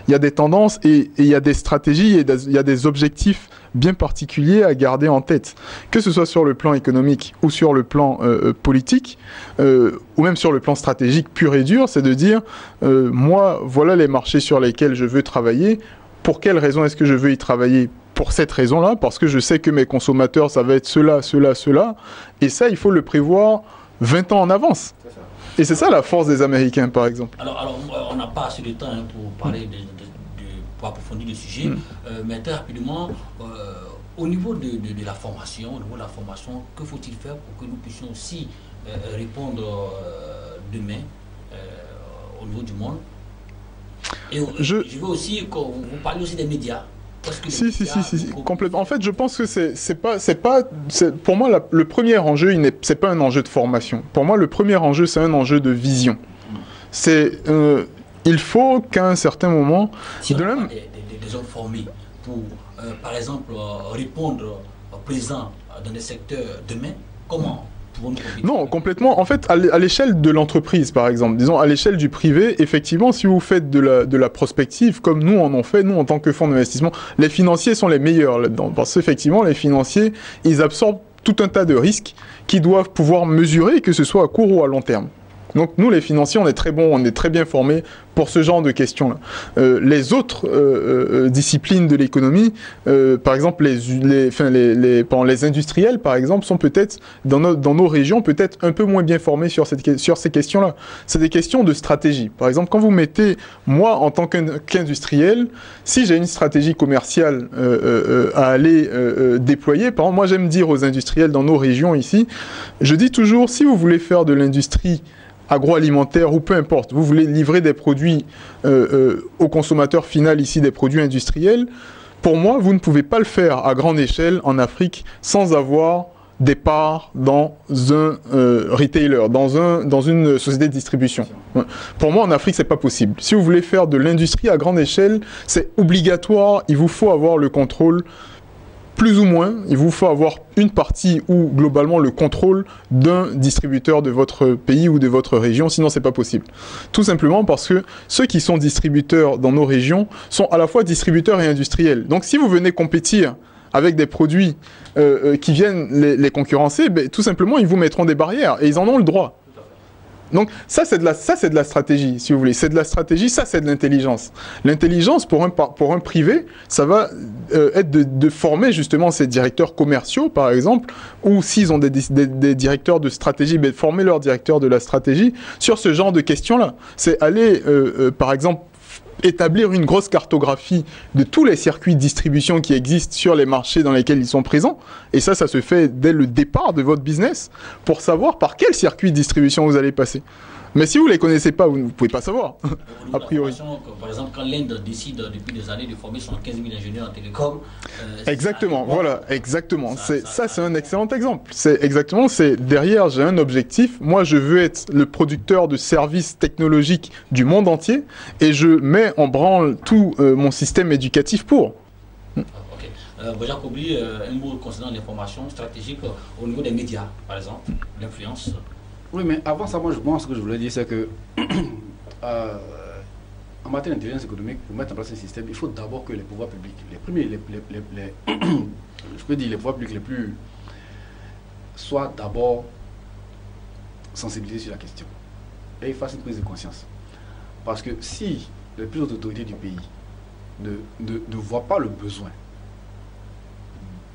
Il y a des tendances et il y a des stratégies et il y a des objectifs bien particuliers à garder en tête. Que ce soit sur le plan économique ou sur le plan politique, ou même sur le plan stratégique pur et dur, c'est de dire, moi, voilà les marchés sur lesquels je veux travailler. Pour quelles raisons est-ce que je veux y travailler ? Pour cette raison-là, parce que je sais que mes consommateurs, ça va être cela. Et ça, il faut le prévoir 20 ans en avance. Et c'est ça la force des Américains, par exemple. Alors on n'a pas assez de temps pour parler, pour approfondir le sujet, mais très rapidement, au niveau de la formation, que faut-il faire pour que nous puissions aussi répondre demain au niveau du monde? Et je veux aussi que vous parliez aussi des médias. Si, complètement. En fait, je pense que pour moi, le premier enjeu, c'est pas un enjeu de formation. Pour moi, le premier enjeu, c'est un enjeu de vision. Il faut qu'à un certain moment... Si on a des hommes formés pour, par exemple, répondre présent dans des secteurs demain, comment ? Non, complètement. En fait, à l'échelle de l'entreprise, par exemple, disons à l'échelle du privé, effectivement, si vous faites de la prospective, comme nous en fait, nous en tant que fonds d'investissement, les financiers sont les meilleurs là-dedans. Parce qu'effectivement, les financiers, ils absorbent tout un tas de risques qu'ils doivent pouvoir mesurer, que ce soit à court ou à long terme. Donc nous, les financiers, on est très bons, on est très bien formés pour ce genre de questions-là. Les autres disciplines de l'économie, par exemple les industriels, par exemple, sont peut-être dans nos régions peut-être un peu moins bien formés sur ces questions-là. C'est des questions de stratégie. Par exemple, quand vous mettez, moi, en tant qu'industriel, si j'ai une stratégie commerciale à aller déployer, par exemple, moi j'aime dire aux industriels dans nos régions ici, je dis toujours, si vous voulez faire de l'industrie agroalimentaire ou peu importe, vous voulez livrer des produits au consommateur final ici, des produits industriels, pour moi, vous ne pouvez pas le faire à grande échelle en Afrique sans avoir des parts dans un retailer, dans une société de distribution. Pour moi, en Afrique, c'est pas possible. Si vous voulez faire de l'industrie à grande échelle, c'est obligatoire, il vous faut avoir le contrôle. Plus ou moins, il vous faut avoir une partie ou globalement le contrôle d'un distributeur de votre pays ou de votre région, sinon c'est pas possible. Tout simplement parce que ceux qui sont distributeurs dans nos régions sont à la fois distributeurs et industriels. Donc si vous venez compétir avec des produits qui viennent les concurrencer, ben, tout simplement ils vous mettront des barrières et ils en ont le droit. Donc ça c'est de la stratégie, si vous voulez. C'est de la stratégie, ça c'est de l'intelligence. L'intelligence pour un privé, ça va être de former justement ces directeurs commerciaux par exemple, ou s'ils ont des directeurs de stratégie, mais de former leurs directeurs de la stratégie sur ce genre de questions-là. C'est aller par exemple établir une grosse cartographie de tous les circuits de distribution qui existent sur les marchés dans lesquels ils sont présents. Et ça se fait dès le départ de votre business pour savoir par quel circuit de distribution vous allez passer. Mais si vous ne les connaissez pas, vous ne pouvez pas savoir, a priori. Par exemple, quand l'Inde décide depuis des années de former 75 000 ingénieurs en télécom... exactement, voilà, exactement. Ça, c'est un excellent exemple. Derrière, j'ai un objectif. Moi, je veux être le producteur de services technologiques du monde entier et je mets en branle tout mon système éducatif pour. Jacobi, un mot concernant l'information stratégique au niveau des médias, par exemple, l'influence. Oui, mais avant ça, moi, ce que je voulais dire, c'est que en matière d'intelligence économique, pour mettre en place un système, il faut d'abord que les pouvoirs publics, je peux dire les pouvoirs publics les plus, soient d'abord sensibiliser sur la question. Et ils fassent une prise de conscience. Parce que si les plus hautes autorités du pays ne voient pas le besoin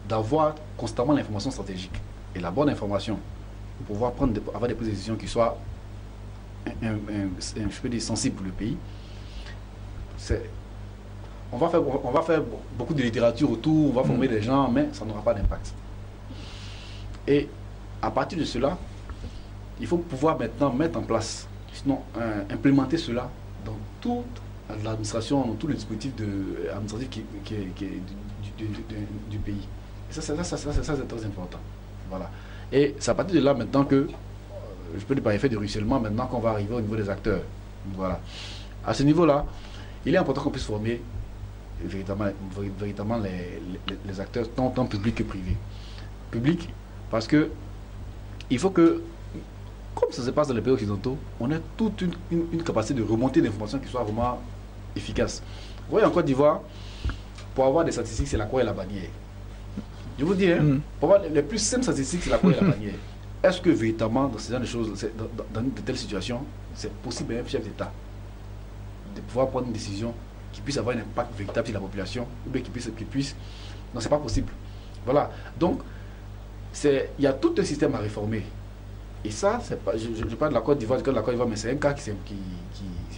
d'avoir constamment l'information stratégique et la bonne information pour pouvoir avoir des prises de décision qui soient je peux dire, sensibles pour le pays, on va faire beaucoup de littérature autour, on va former des gens, mais ça n'aura pas d'impact. Et à partir de cela, il faut pouvoir maintenant mettre en place, sinon implémenter cela dans toute l'administration, dans tout le dispositif administratif du pays. Et ça, c'est très important. Voilà. Et c'est à partir de là maintenant que, je peux dire par effet de ruissellement, maintenant qu'on va arriver au niveau des acteurs. Voilà. À ce niveau-là, il est important qu'on puisse former véritablement les acteurs, tant publics que privés. Public, parce que il faut que, comme ça se passe dans les pays occidentaux, on ait toute une capacité de remonter d'informations qui soit vraiment efficace. Vous voyez, en Côte d'Ivoire, pour avoir des statistiques, c'est la croix et la bannière. Je vous dis, hein, pour avoir les plus simples statistiques, c'est la croix et la bannière. Est-ce que véritablement, dans ce genre de choses, dans de telles situations, c'est possible à un chef d'État de pouvoir prendre une décision qui puisse avoir un impact véritable sur la population, ou bien qui puisse... Non, c'est pas possible. Voilà. Donc, il y a tout un système à réformer. Et ça, pas, je parle de la Côte d'Ivoire, mais c'est un cas c'est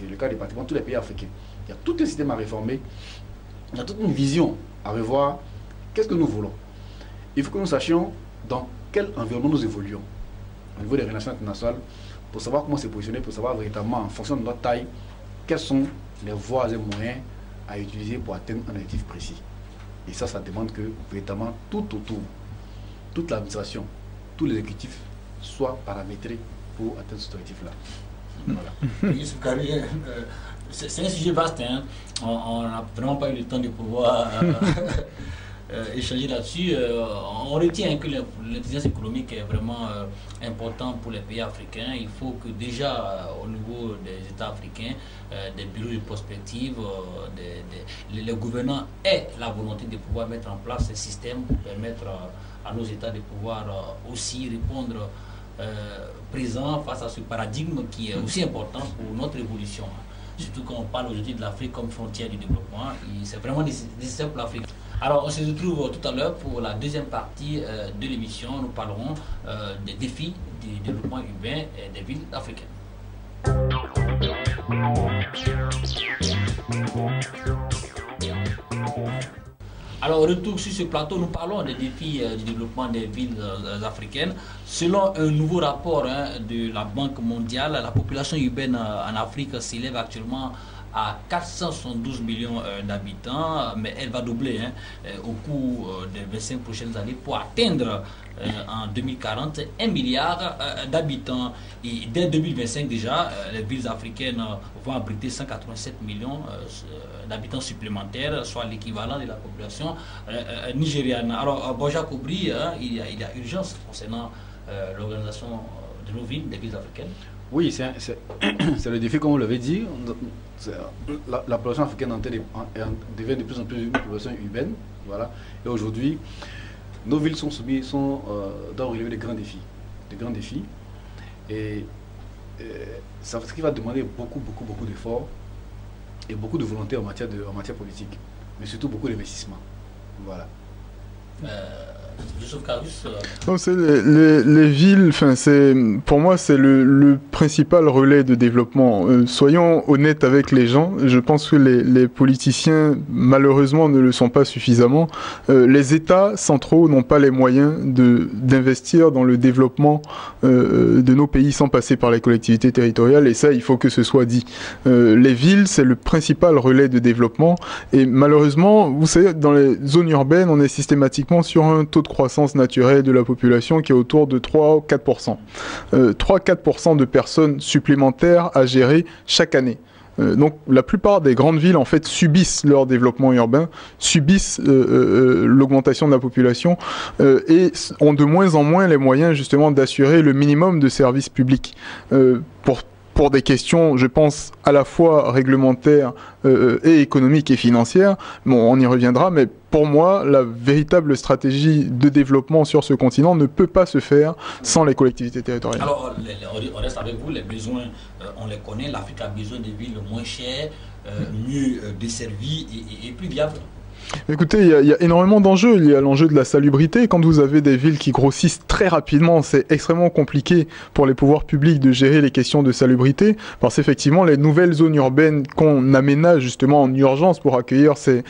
le cas des pratiquement tous les pays africains. Il y a tout un système à réformer, il y a toute une vision à revoir. Qu'est-ce que nous voulons? Il faut que nous sachions dans quel environnement nous évoluons au niveau des relations internationales, pour savoir comment se positionner, pour savoir véritablement, en fonction de notre taille, quelles sont les voies et moyens à utiliser pour atteindre un objectif précis. Et ça demande que véritablement tout autour, toute l'administration, tous les exécutifs soient paramétrés pour atteindre cet objectif-là. Voilà. Youssouf Kari, c'est un sujet vaste, hein. On n'a vraiment pas eu le temps de pouvoir échanger là-dessus. On retient que l'intelligence économique est vraiment importante pour les pays africains. Il faut que déjà au niveau des États africains, des bureaux de prospective, les gouvernants aient la volonté de pouvoir mettre en place ces systèmes pour permettre à nos États de pouvoir aussi répondre présent face à ce paradigme qui est aussi important pour notre évolution. Surtout quand on parle aujourd'hui de l'Afrique comme frontière du développement, c'est vraiment nécessaire pour l'Afrique. Alors on se retrouve tout à l'heure pour la deuxième partie de l'émission. Nous parlerons des défis du développement urbain et des villes africaines. Alors, au retour sur ce plateau, nous parlons des défis du développement des villes africaines. Selon un nouveau rapport de la Banque mondiale, la population urbaine en Afrique s'élève actuellement à 472 millions d'habitants, mais elle va doubler au cours des 25 prochaines années pour atteindre en 2040 1 milliard d'habitants. Et dès 2025 déjà, les villes africaines vont abriter 187 millions d'habitants supplémentaires, soit l'équivalent de la population nigériane. Alors, Boja Kobri, il y a urgence concernant l'organisation de nos villes, des villes africaines. Oui, c'est le défi, comme vous l'avez dit. La population africaine devient de plus en plus une population urbaine. Voilà. Et aujourd'hui, nos villes doivent relever des grands défis. Et c'est ce qui va demander beaucoup d'efforts et beaucoup de volonté en matière politique, mais surtout beaucoup d'investissement. Voilà. Les villes, pour moi, c'est le principal relais de développement. Soyons honnêtes avec les gens. Je pense que les politiciens, malheureusement, ne le sont pas suffisamment. Les États centraux n'ont pas les moyens d'investir dans le développement de nos pays sans passer par les collectivités territoriales. Et ça, il faut que ce soit dit. Les villes, c'est le principal relais de développement. Et malheureusement, vous savez, dans les zones urbaines, on est systématiquement sur un taux de croissance naturelle de la population qui est autour de 3-4%. 3-4% de personnes supplémentaires à gérer chaque année. Donc la plupart des grandes villes en fait subissent leur développement urbain, subissent l'augmentation de la population et ont de moins en moins les moyens justement d'assurer le minimum de services publics. pour des questions, je pense, à la fois réglementaires et économiques et financières. Bon, on y reviendra, mais pour moi, la véritable stratégie de développement sur ce continent ne peut pas se faire sans les collectivités territoriales. Alors, on reste avec vous, les besoins, on les connaît, l'Afrique a besoin de villes moins chères, mieux desservies et plus viables. Écoutez, il y a énormément d'enjeux. Il y a l'enjeu de la salubrité. Quand vous avez des villes qui grossissent très rapidement, c'est extrêmement compliqué pour les pouvoirs publics de gérer les questions de salubrité, parce qu'effectivement, les nouvelles zones urbaines qu'on aménage justement en urgence pour accueillir ces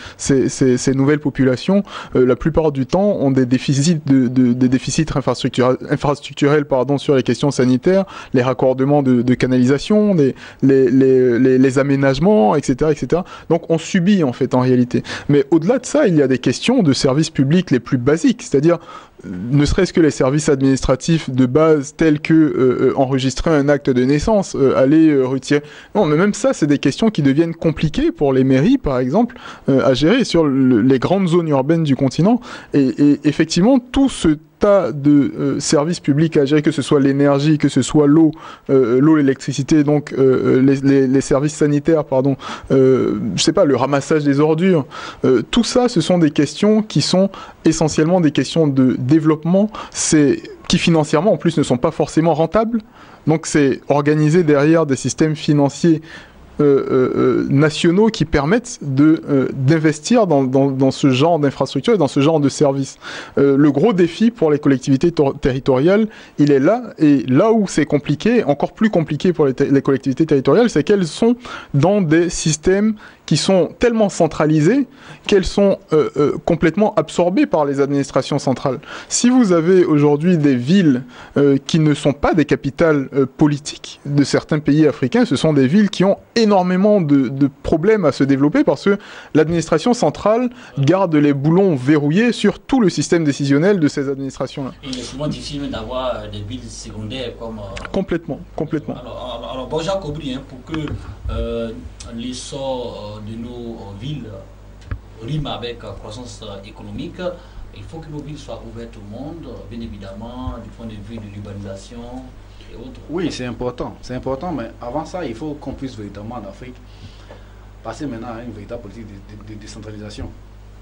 nouvelles populations, la plupart du temps ont des déficits, des déficits infrastructurels sur les questions sanitaires, les raccordements de canalisation, les aménagements, etc., etc. Donc on subit en fait en réalité. Mais au-delà de ça, il y a des questions de services publics les plus basiques, c'est-à-dire ne serait-ce que les services administratifs de base tels que enregistrer un acte de naissance, aller retirer... Non, mais même ça, c'est des questions qui deviennent compliquées pour les mairies, par exemple, à gérer sur les grandes zones urbaines du continent. Et effectivement, tout ce tas de services publics à gérer, que ce soit l'énergie, que ce soit l'eau, l'électricité, donc les services sanitaires, pardon, je sais pas, le ramassage des ordures, tout ça, ce sont des questions qui sont essentiellement des questions de développement, qui financièrement en plus ne sont pas forcément rentables. Donc c'est organisé derrière des systèmes financiers nationaux qui permettent d'investir dans ce genre d'infrastructures et dans ce genre de services. Le gros défi pour les collectivités territoriales, il est là, et là où c'est compliqué, encore plus compliqué pour les collectivités territoriales, c'est qu'elles sont dans des systèmes qui sont tellement centralisés qu'elles sont complètement absorbées par les administrations centrales. Si vous avez aujourd'hui des villes qui ne sont pas des capitales politiques de certains pays africains, ce sont des villes qui ont énormément de problèmes à se développer parce que l'administration centrale garde les boulons verrouillés sur tout le système décisionnel de ces administrations-là. Il est souvent difficile d'avoir des villes secondaires comme... Complètement. Alors Borja Kobri, pour que l'essor de nos villes rime avec croissance économique, il faut que nos villes soient ouvertes au monde, bien évidemment, du point de vue de l'urbanisation et autres. Oui, c'est important, mais avant ça, il faut qu'on puisse véritablement en Afrique passer maintenant à une véritable politique de décentralisation.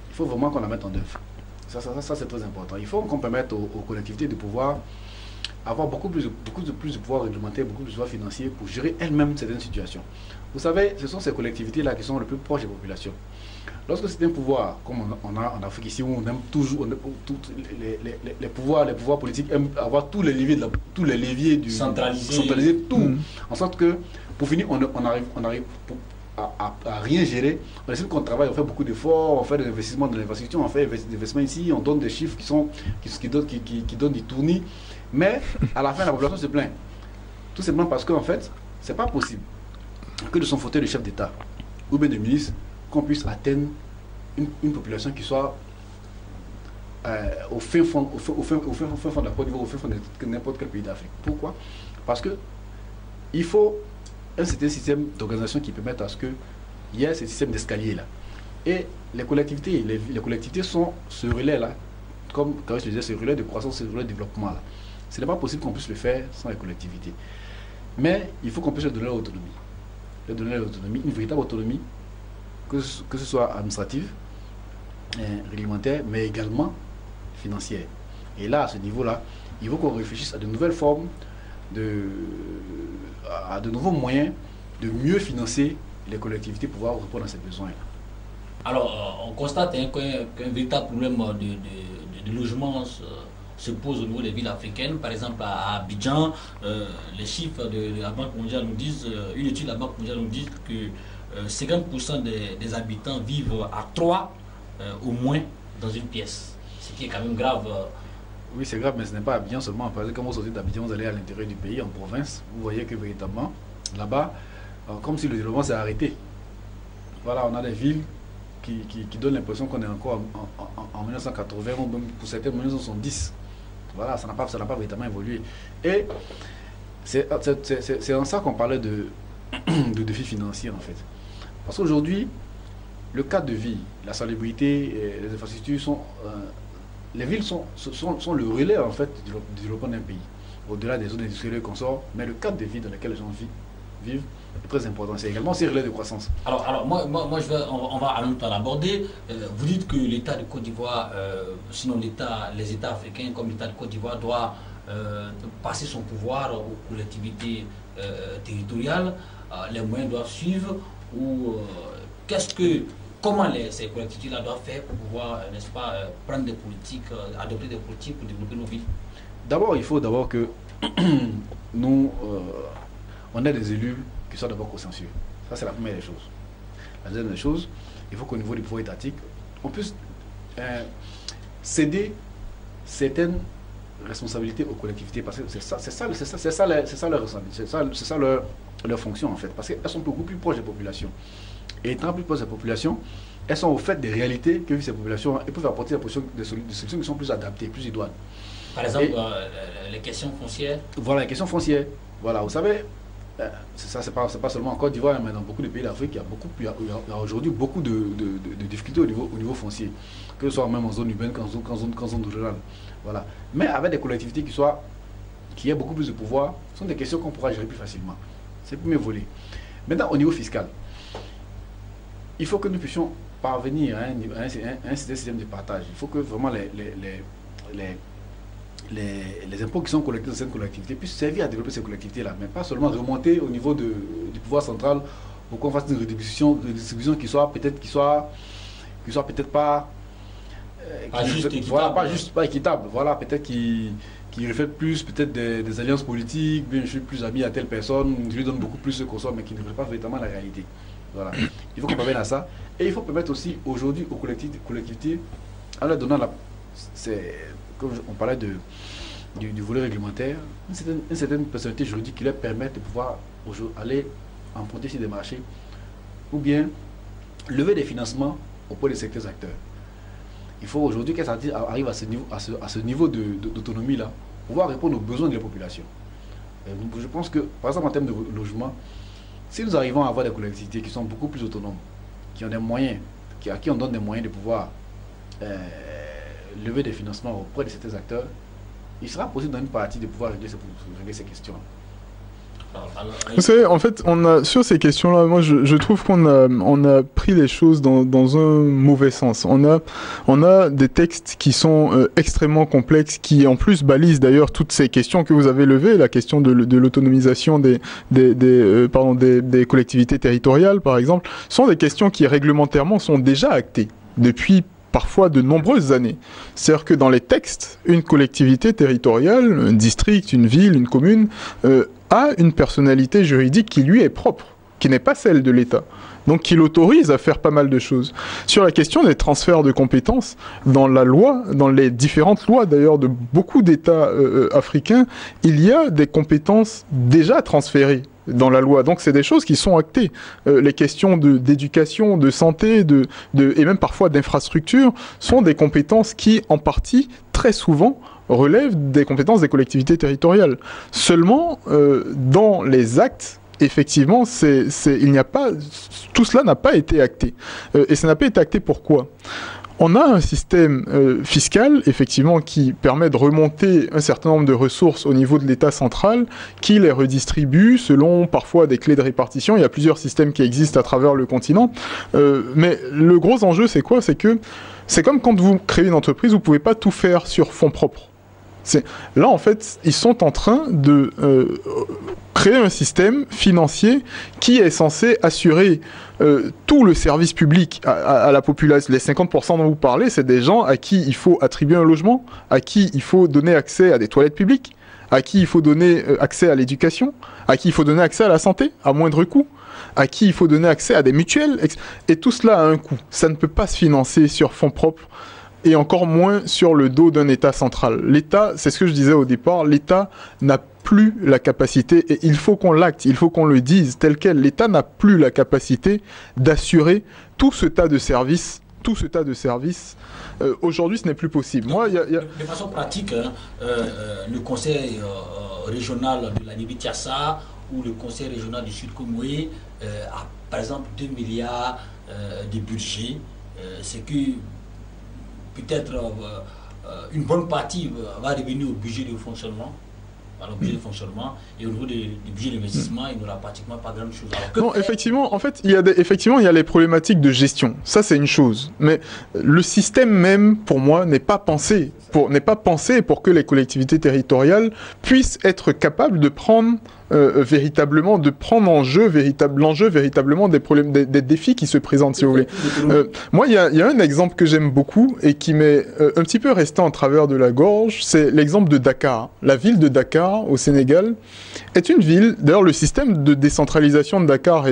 Il faut vraiment qu'on la mette en œuvre. Ça c'est très important. Il faut qu'on permette aux collectivités de pouvoir avoir beaucoup plus de pouvoir réglementaire, beaucoup plus de pouvoir financier pour gérer elles-mêmes certaines situations. Vous savez, ce sont ces collectivités-là qui sont les plus proches des populations. Lorsque c'est un pouvoir, comme on a en Afrique ici, où on aime toujours, les pouvoirs politiques aiment avoir tous les leviers du centraliser tout, en sorte que, pour finir, on arrive à rien gérer. On essaie qu'on travaille, on fait beaucoup d'efforts, on fait des investissements dans l'infrastructure, on fait des investissements ici, on donne des chiffres qui donnent du tournis, mais à la fin, la population se plaint. Tout simplement parce qu'en fait, c'est pas possible que de son fauteuil de chef d'État ou bien de ministre, qu'on puisse atteindre une population qui soit au fin fond de la Côte d'Ivoire, au fin fond de n'importe quel pays d'Afrique. Pourquoi? Parce que il faut un certain système d'organisation qui permette à ce qu'il y ait ce système d'escalier là. Et les collectivités, sont ce relais là, comme je disais, ce relais de croissance, ce relais de développement là. Ce n'est pas possible qu'on puisse le faire sans les collectivités. Mais il faut qu'on puisse leur donner l'autonomie. Leur donner l'autonomie, une véritable autonomie, que ce soit administrative, réglementaire, mais également financière. Et là, à ce niveau-là, il faut qu'on réfléchisse à de nouvelles formes, à de nouveaux moyens de mieux financer les collectivités pour pouvoir répondre à ces besoins-là. Alors, on constate qu'un véritable problème de logement se pose au niveau des villes africaines. Par exemple, à Abidjan, les chiffres de la Banque mondiale nous disent, une étude de la Banque mondiale nous dit que 50% des habitants vivent à 3 au moins dans une pièce. Ce qui est quand même grave. Oui, c'est grave, mais ce n'est pas Abidjan seulement. Par exemple, quand vous sortez d'Abidjan, vous allez à l'intérieur du pays, en province, vous voyez que véritablement, là-bas, comme si le développement s'est arrêté. Voilà, on a des villes qui donnent l'impression qu'on est encore en 1980, ou même pour certaines, en 1970. Voilà, ça n'a pas véritablement évolué. Et c'est en ça qu'on parlait de défis financiers, en fait. Parce qu'aujourd'hui, le cadre de vie, la salubrité, les infrastructures les villes sont le relais, en fait, du développement d'un pays. Au-delà des zones industrielles qu'on sort, mais le cadre de vie dans lequel les gens vivent vivent est très important. C'est également aussi relais de croissance. Alors moi on va en même temps l'aborder. Vous dites que l'État de Côte d'Ivoire, sinon les États africains comme l'État de Côte d'Ivoire doit passer son pouvoir aux collectivités territoriales, les moyens doivent suivre, ou comment ces collectivités-là doivent faire pour pouvoir, n'est-ce pas, prendre des politiques, adopter des politiques pour développer nos villes? D'abord, il faut d'abord que nous, on ait des élus qui soient d'abord consciencieux. Ça, c'est la première des choses. La deuxième des choses, il faut qu'au niveau du pouvoir étatique, on puisse céder certaines responsabilités aux collectivités, parce que c'est ça leur responsabilité, c'est ça leur fonction en fait, parce qu'elles sont beaucoup plus proches des populations. Et étant plus proches des populations, elles sont au fait des réalités que vivent ces populations et peuvent apporter des solutions qui sont plus adaptées, plus idoines. Par exemple, les questions foncières. Voilà, les questions foncières. Voilà, vous savez, ça c'est pas seulement en Côte d'Ivoire, mais dans beaucoup de pays d'Afrique, il y a aujourd'hui beaucoup de difficultés au niveau foncier, que ce soit même en zone urbaine qu'en zone rurale. Voilà. Mais avec des collectivités qui aient beaucoup plus de pouvoir, ce sont des questions qu'on pourra gérer plus facilement. C'est le premier volet. Maintenant, au niveau fiscal, il faut que nous puissions parvenir à un système de partage. Il faut que vraiment les impôts qui sont collectés dans cette collectivité puissent servir à développer ces collectivités-là, mais pas seulement remonter au niveau du pouvoir central pour qu'on fasse une redistribution qui soit peut-être pas pas équitable, voilà, peut-être qui reflète plus peut-être des alliances politiques, bien je suis plus ami à telle personne, je lui donne beaucoup plus ce qu'on soit, mais qui ne reflète pas véritablement la réalité. Voilà. Il faut qu'on parvienne à ça. Et il faut permettre aussi aujourd'hui aux collectivités, en leur donnant comme on parlait du volet réglementaire, une certaine personnalité juridique qui leur permette de pouvoir aller emprunter sur des marchés ou bien lever des financements auprès des secteurs acteurs. Il faut aujourd'hui qu'elles arrivent à ce niveau d'autonomie-là, pouvoir répondre aux besoins de la population. Je pense que, par exemple, en termes de logement, si nous arrivons à avoir des collectivités qui sont beaucoup plus autonomes, qui ont des moyens, à qui on donne des moyens de pouvoir lever des financements auprès de certains acteurs, il sera possible dans une partie de pouvoir régler ces questions. Vous savez, en fait, sur ces questions-là, moi je trouve qu'on a pris les choses dans un mauvais sens. On a des textes qui sont extrêmement complexes, qui en plus balisent d'ailleurs toutes ces questions que vous avez levées, la question de l'autonomisation des collectivités territoriales, par exemple, sont des questions qui réglementairement sont déjà actées depuis parfois de nombreuses années. C'est-à-dire que dans les textes, une collectivité territoriale, un district, une ville, une commune, a une personnalité juridique qui lui est propre, qui n'est pas celle de l'État. Donc qui l'autorise à faire pas mal de choses. Sur la question des transferts de compétences, dans la loi, dans les différentes lois d'ailleurs de beaucoup d'États africains, il y a des compétences déjà transférées dans la loi. Donc c'est des choses qui sont actées. Les questions d'éducation, de santé, et même parfois d'infrastructure sont des compétences qui, en partie, très souvent, relèvent des compétences des collectivités territoriales. Seulement, dans les actes, effectivement, tout cela n'a pas été acté. Et ça n'a pas été acté pourquoi ? On a un système fiscal, effectivement, qui permet de remonter un certain nombre de ressources au niveau de l'État central, qui les redistribue selon parfois des clés de répartition. Il y a plusieurs systèmes qui existent à travers le continent. Mais le gros enjeu, c'est quoi ? C'est que c'est comme quand vous créez une entreprise, vous ne pouvez pas tout faire sur fonds propres. Là, en fait, ils sont en train de créer un système financier qui est censé assurer tout le service public à la population. Les 50% dont vous parlez, c'est des gens à qui il faut attribuer un logement, à qui il faut donner accès à des toilettes publiques, à qui il faut donner accès à l'éducation, à qui il faut donner accès à la santé, à moindre coût, à qui il faut donner accès à des mutuelles. Et tout cela a un coût. Ça ne peut pas se financer sur fonds propres. Et encore moins sur le dos d'un État central. L'État, c'est ce que je disais au départ, l'État n'a plus la capacité, et il faut qu'on l'acte, il faut qu'on le dise tel quel, l'État n'a plus la capacité d'assurer tout ce tas de services. Aujourd'hui, ce n'est plus possible. De façon pratique, le conseil régional de la Libye-Tiassa ou le conseil régional du Sud-Comoué a par exemple 2 milliards de budget, c'est que peut-être une bonne partie va revenir au budget de fonctionnement. le budget de fonctionnement, et au niveau du budget d'investissement, il n'aura pratiquement pas grand chose. Non, effectivement, en fait, effectivement, il y a les problématiques de gestion. Ça, c'est une chose. Mais le système même, pour moi, n'est pas pensé pour que les collectivités territoriales puissent être capables de prendre véritablement, de prendre l'enjeu véritablement des problèmes, des défis qui se présentent, si vous voulez. Moi, il y a un exemple que j'aime beaucoup et qui m'est un petit peu resté en travers de la gorge, c'est l'exemple de Dakar. La ville de Dakar, au Sénégal, est une ville, d'ailleurs le système de décentralisation de Dakar,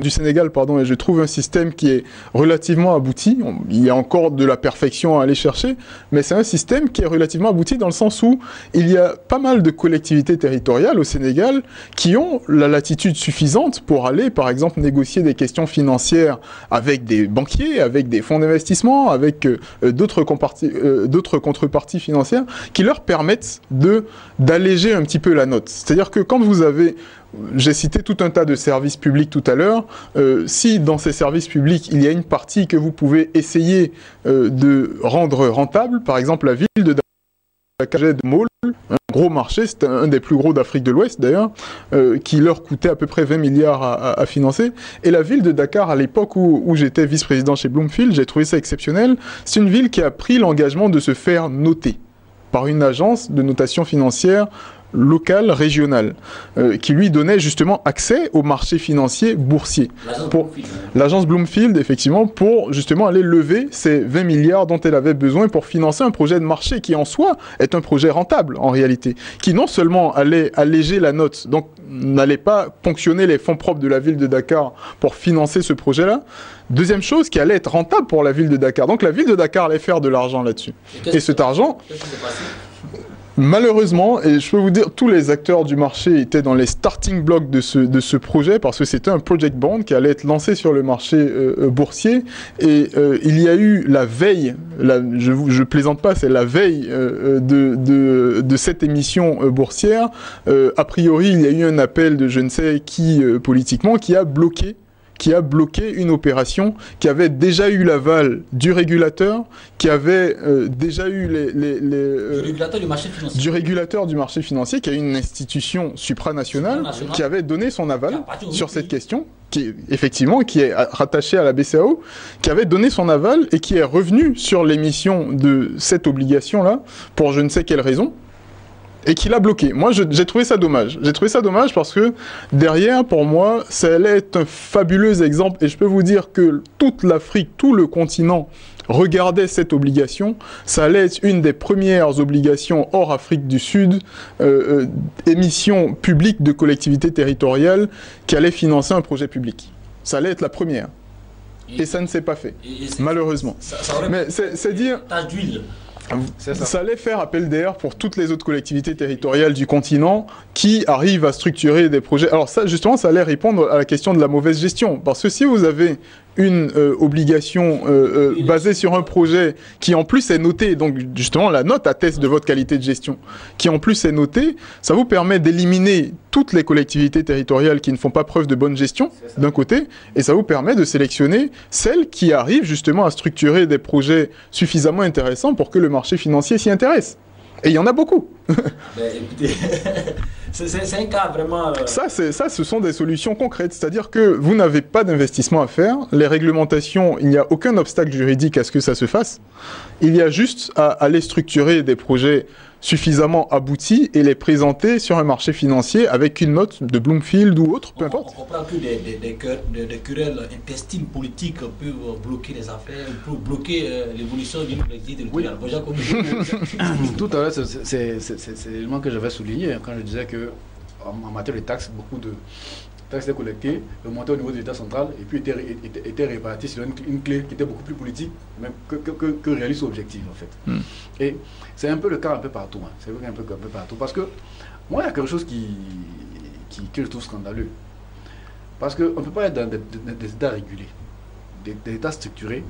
du Sénégal, pardon, et je trouve un système qui est relativement abouti. Il y a encore de la perfection à aller chercher, mais c'est un système qui est relativement abouti dans le sens où il y a pas mal de collectivités territoriales au Sénégal qui ont la latitude suffisante pour aller, par exemple, négocier des questions financières avec des banquiers, avec des fonds d'investissement, avec d'autres contreparties financières qui leur permettent d'alléger un petit peu la note. C'est-à-dire que quand vous avez... J'ai cité tout un tas de services publics tout à l'heure. Si dans ces services publics, il y a une partie que vous pouvez essayer de rendre rentable, par exemple la ville de Dakar, de Môle, un gros marché, c'est un des plus gros d'Afrique de l'Ouest d'ailleurs, qui leur coûtait à peu près 20 milliards à financer. Et la ville de Dakar, à l'époque où j'étais vice-président chez Bloomfield, j'ai trouvé ça exceptionnel. C'est une ville qui a pris l'engagement de se faire noter par une agence de notation financière locale, régionale, qui lui donnait justement accès au marché financier boursier. L'agence Bloomfield, effectivement, pour justement aller lever ces 20 milliards dont elle avait besoin pour financer un projet de marché qui en soi est un projet rentable en réalité, qui non seulement allait alléger la note, donc n'allait pas ponctionner les fonds propres de la ville de Dakar pour financer ce projet-là. Deuxième chose, qui allait être rentable pour la ville de Dakar. Donc la ville de Dakar allait faire de l'argent là-dessus. Et cet argent... Malheureusement, et je peux vous dire, tous les acteurs du marché étaient dans les starting blocks de ce projet parce que c'était un project bond qui allait être lancé sur le marché boursier. Et il y a eu la veille, je plaisante pas, c'est la veille de cette émission boursière. A priori, il y a eu un appel de je ne sais qui politiquement qui a bloqué une opération qui avait déjà eu l'aval du régulateur, qui avait déjà eu du régulateur du marché financier, qui a une institution supranationale qui avait donné son aval sur cette question, qui est rattachée à la BCAO, qui avait donné son aval et qui est revenu sur l'émission de cette obligation-là pour je ne sais quelle raison. Et qui l'a bloqué. Moi, j'ai trouvé ça dommage. J'ai trouvé ça dommage parce que derrière, pour moi, ça allait être un fabuleux exemple. Et je peux vous dire que toute l'Afrique, tout le continent regardait cette obligation. Ça allait être une des premières obligations hors Afrique du Sud, émission publique de collectivités territoriales qui allait financer un projet public. Ça allait être la première. Et ça ne s'est pas fait, malheureusement. Mais c'est dire... Tache d'huile. Ça allait faire appel d'air pour toutes les autres collectivités territoriales du continent qui arrivent à structurer des projets. Alors ça, justement, ça allait répondre à la question de la mauvaise gestion. Parce que si vous avez une obligation basée sur un projet qui en plus est noté, donc justement la note atteste de votre qualité de gestion, qui en plus est notée, ça vous permet d'éliminer toutes les collectivités territoriales qui ne font pas preuve de bonne gestion d'un côté, et ça vous permet de sélectionner celles qui arrivent justement à structurer des projets suffisamment intéressants pour que le marché financier s'y intéresse. Et il y en a beaucoup. Écoutez, c'est un cas vraiment... Ça, ce sont des solutions concrètes. C'est-à-dire que vous n'avez pas d'investissement à faire. Les réglementations, il n'y a aucun obstacle juridique à ce que ça se fasse. Il y a juste à aller structurer des projets suffisamment aboutis et les présenter sur un marché financier avec une note de Bloomfield ou autre, peu importe. On comprend que des querelles intestines politiques peuvent bloquer les affaires, peuvent bloquer l'évolution d'une collectivité territoriale. Tout à l'heure, c'est l'élément que j'avais souligné quand je disais que en matière de taxes, beaucoup de taxes étaient collectées, remontées au niveau de l'État central et puis étaient réparties sur une clé qui était beaucoup plus politique même que réaliste ou objective en fait. Et c'est un peu le cas un peu partout. Hein. C'est un peu partout. Parce que moi, il y a quelque chose que je trouve scandaleux. Parce qu'on ne peut pas être dans des États régulés, des États structurés,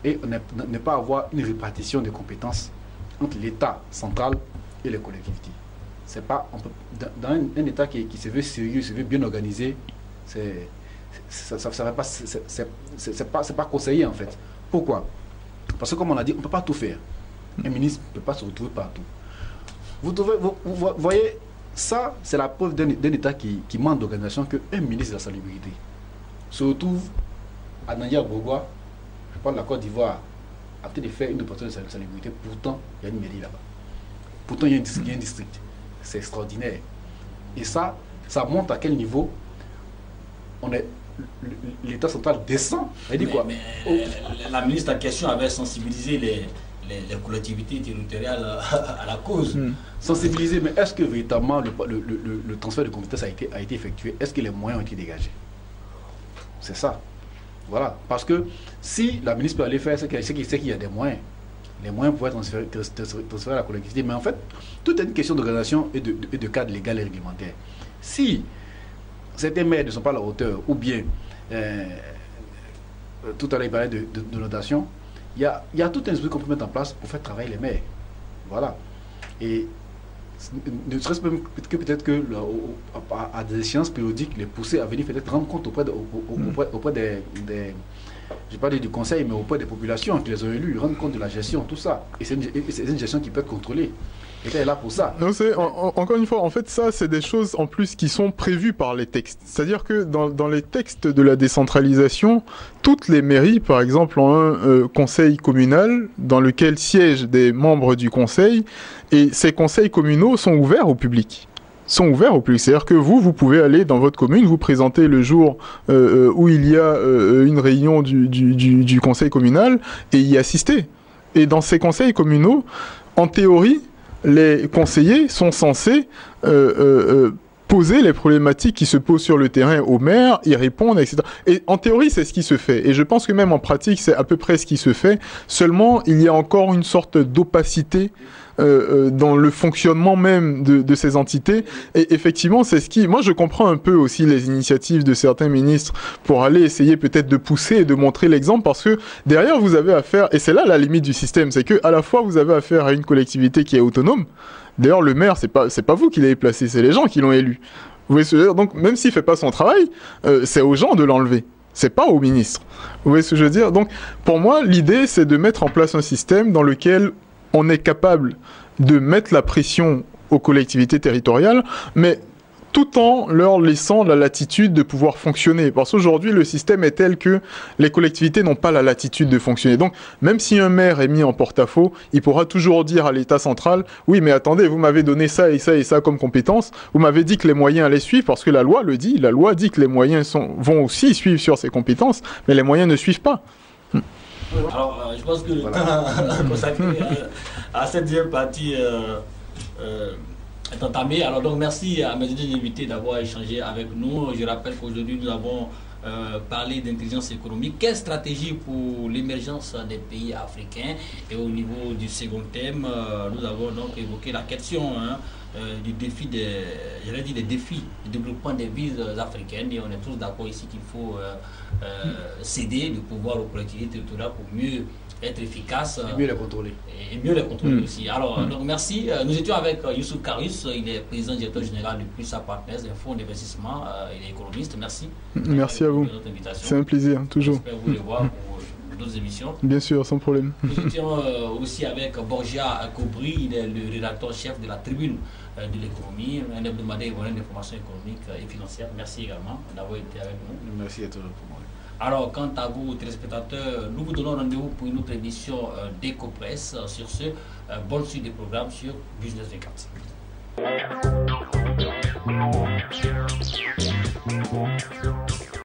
et ne pas avoir une répartition des compétences entre l'État central et les collectivités. C'est pas, dans un État qui se veut sérieux, se veut bien organisé, c'est pas conseillé en fait. Pourquoi? Parce que comme on a dit, on ne peut pas tout faire. Un ministre ne peut pas se retrouver partout. Vous voyez, ça, c'est la preuve d'un État qui manque d'organisation qu'un ministre de la Salubrité se retrouve à Nanya-Bourgois, je parle de la Côte d'Ivoire, en train de faire une opération de salubrité. Pourtant, il y a une mairie là-bas. Pourtant, il y a un district. C'est extraordinaire. Et ça montre à quel niveau l'État central descend. Mais la ministre en question avait sensibilisé les collectivités territoriales à la cause. Sensibiliser, mais est-ce que véritablement le transfert de compétences a été effectué? Est-ce que les moyens ont été dégagés? C'est ça. Voilà. Parce que si la ministre peut aller faire, c'est qu'il y a des moyens. Les moyens pour transférer à la collectivité. Mais en fait, tout est une question d'organisation et de cadre légal et réglementaire. Si certains maires ne sont pas à la hauteur, ou bien, tout à l'heure il parlait de notation, il y a tout un esprit qu'on peut mettre en place pour faire travailler les maires. Voilà. Et ne serait-ce que peut-être que à des échéances périodiques, les pousser à venir peut-être rendre compte auprès des je ne vais pas dire du conseil, mais auprès des populations qui les ont élus, rendre compte de la gestion, tout ça. Et c'est une gestion qui peut être contrôlée. L'État est là pour ça. Non, encore une fois, en fait, ça, c'est des choses en plus qui sont prévues par les textes. C'est-à-dire que dans les textes de la décentralisation, toutes les mairies, par exemple, ont un conseil communal dans lequel siègent des membres du conseil, et ces conseils communaux sont ouverts au public. C'est-à-dire que vous pouvez aller dans votre commune, vous présenter le jour où il y a une réunion du conseil communal et y assister. Et dans ces conseils communaux, en théorie, les conseillers sont censés poser les problématiques qui se posent sur le terrain au maire, y répondre, etc. Et en théorie, c'est ce qui se fait. Et je pense que même en pratique, c'est à peu près ce qui se fait. Seulement, il y a encore une sorte d'opacité dans le fonctionnement même de ces entités. Et effectivement, c'est ce qui... Moi, je comprends un peu aussi les initiatives de certains ministres pour aller essayer peut-être de pousser et de montrer l'exemple, parce que derrière, vous avez affaire... Et c'est là la limite du système, c'est que à la fois, vous avez affaire à une collectivité qui est autonome. D'ailleurs, le maire, c'est pas vous qui l'avez placé, c'est les gens qui l'ont élu. Vous voyez ce que je veux dire? Donc, même s'il fait pas son travail, c'est aux gens de l'enlever. C'est pas au ministre. Vous voyez ce que je veux dire? Donc, pour moi, l'idée, c'est de mettre en place un système dans lequel on est capable de mettre la pression aux collectivités territoriales, mais tout en leur laissant la latitude de pouvoir fonctionner. Parce qu'aujourd'hui, le système est tel que les collectivités n'ont pas la latitude de fonctionner. Donc, même si un maire est mis en porte-à-faux, il pourra toujours dire à l'État central, oui, mais attendez, vous m'avez donné ça et ça et ça comme compétence, vous m'avez dit que les moyens allaient suivre, parce que la loi le dit, la loi dit que les moyens vont aussi suivre sur ces compétences, mais les moyens ne suivent pas. Alors, je pense que le temps consacré à cette deuxième partie est entamé. Alors donc merci à mes deux invités d'avoir échangé avec nous. Je rappelle qu'aujourd'hui nous avons parlé d'intelligence économique. Quelle stratégie pour l'émergence des pays africains? Et au niveau du second thème, nous avons donc évoqué la question du défi des défis du développement des villes africaines, et on est tous d'accord ici qu'il faut céder le pouvoir aux collectivités territoriales pour mieux être efficace et mieux les contrôler. Et mieux les contrôler aussi. Alors, donc merci. Nous étions avec Youssouf Karus, il est président directeur général de Plusa Partners, un fonds d'investissement, il est économiste. Merci. Merci à vous. C'est un plaisir, toujours. J'espère vous les voir pour d'autres émissions. Bien sûr, sans problème. Nous étions aussi avec Borgia Kobri, il est le rédacteur chef de la Tribune de l'économie, un hebdomadaire d'information économique et financière. Merci également d'avoir été avec nous. Merci à tous pour moi. Alors, quant à vous, téléspectateurs, nous vous donnons rendez-vous pour une autre émission d'EcoPress. Sur ce, bonne suite des programmes sur Business 24.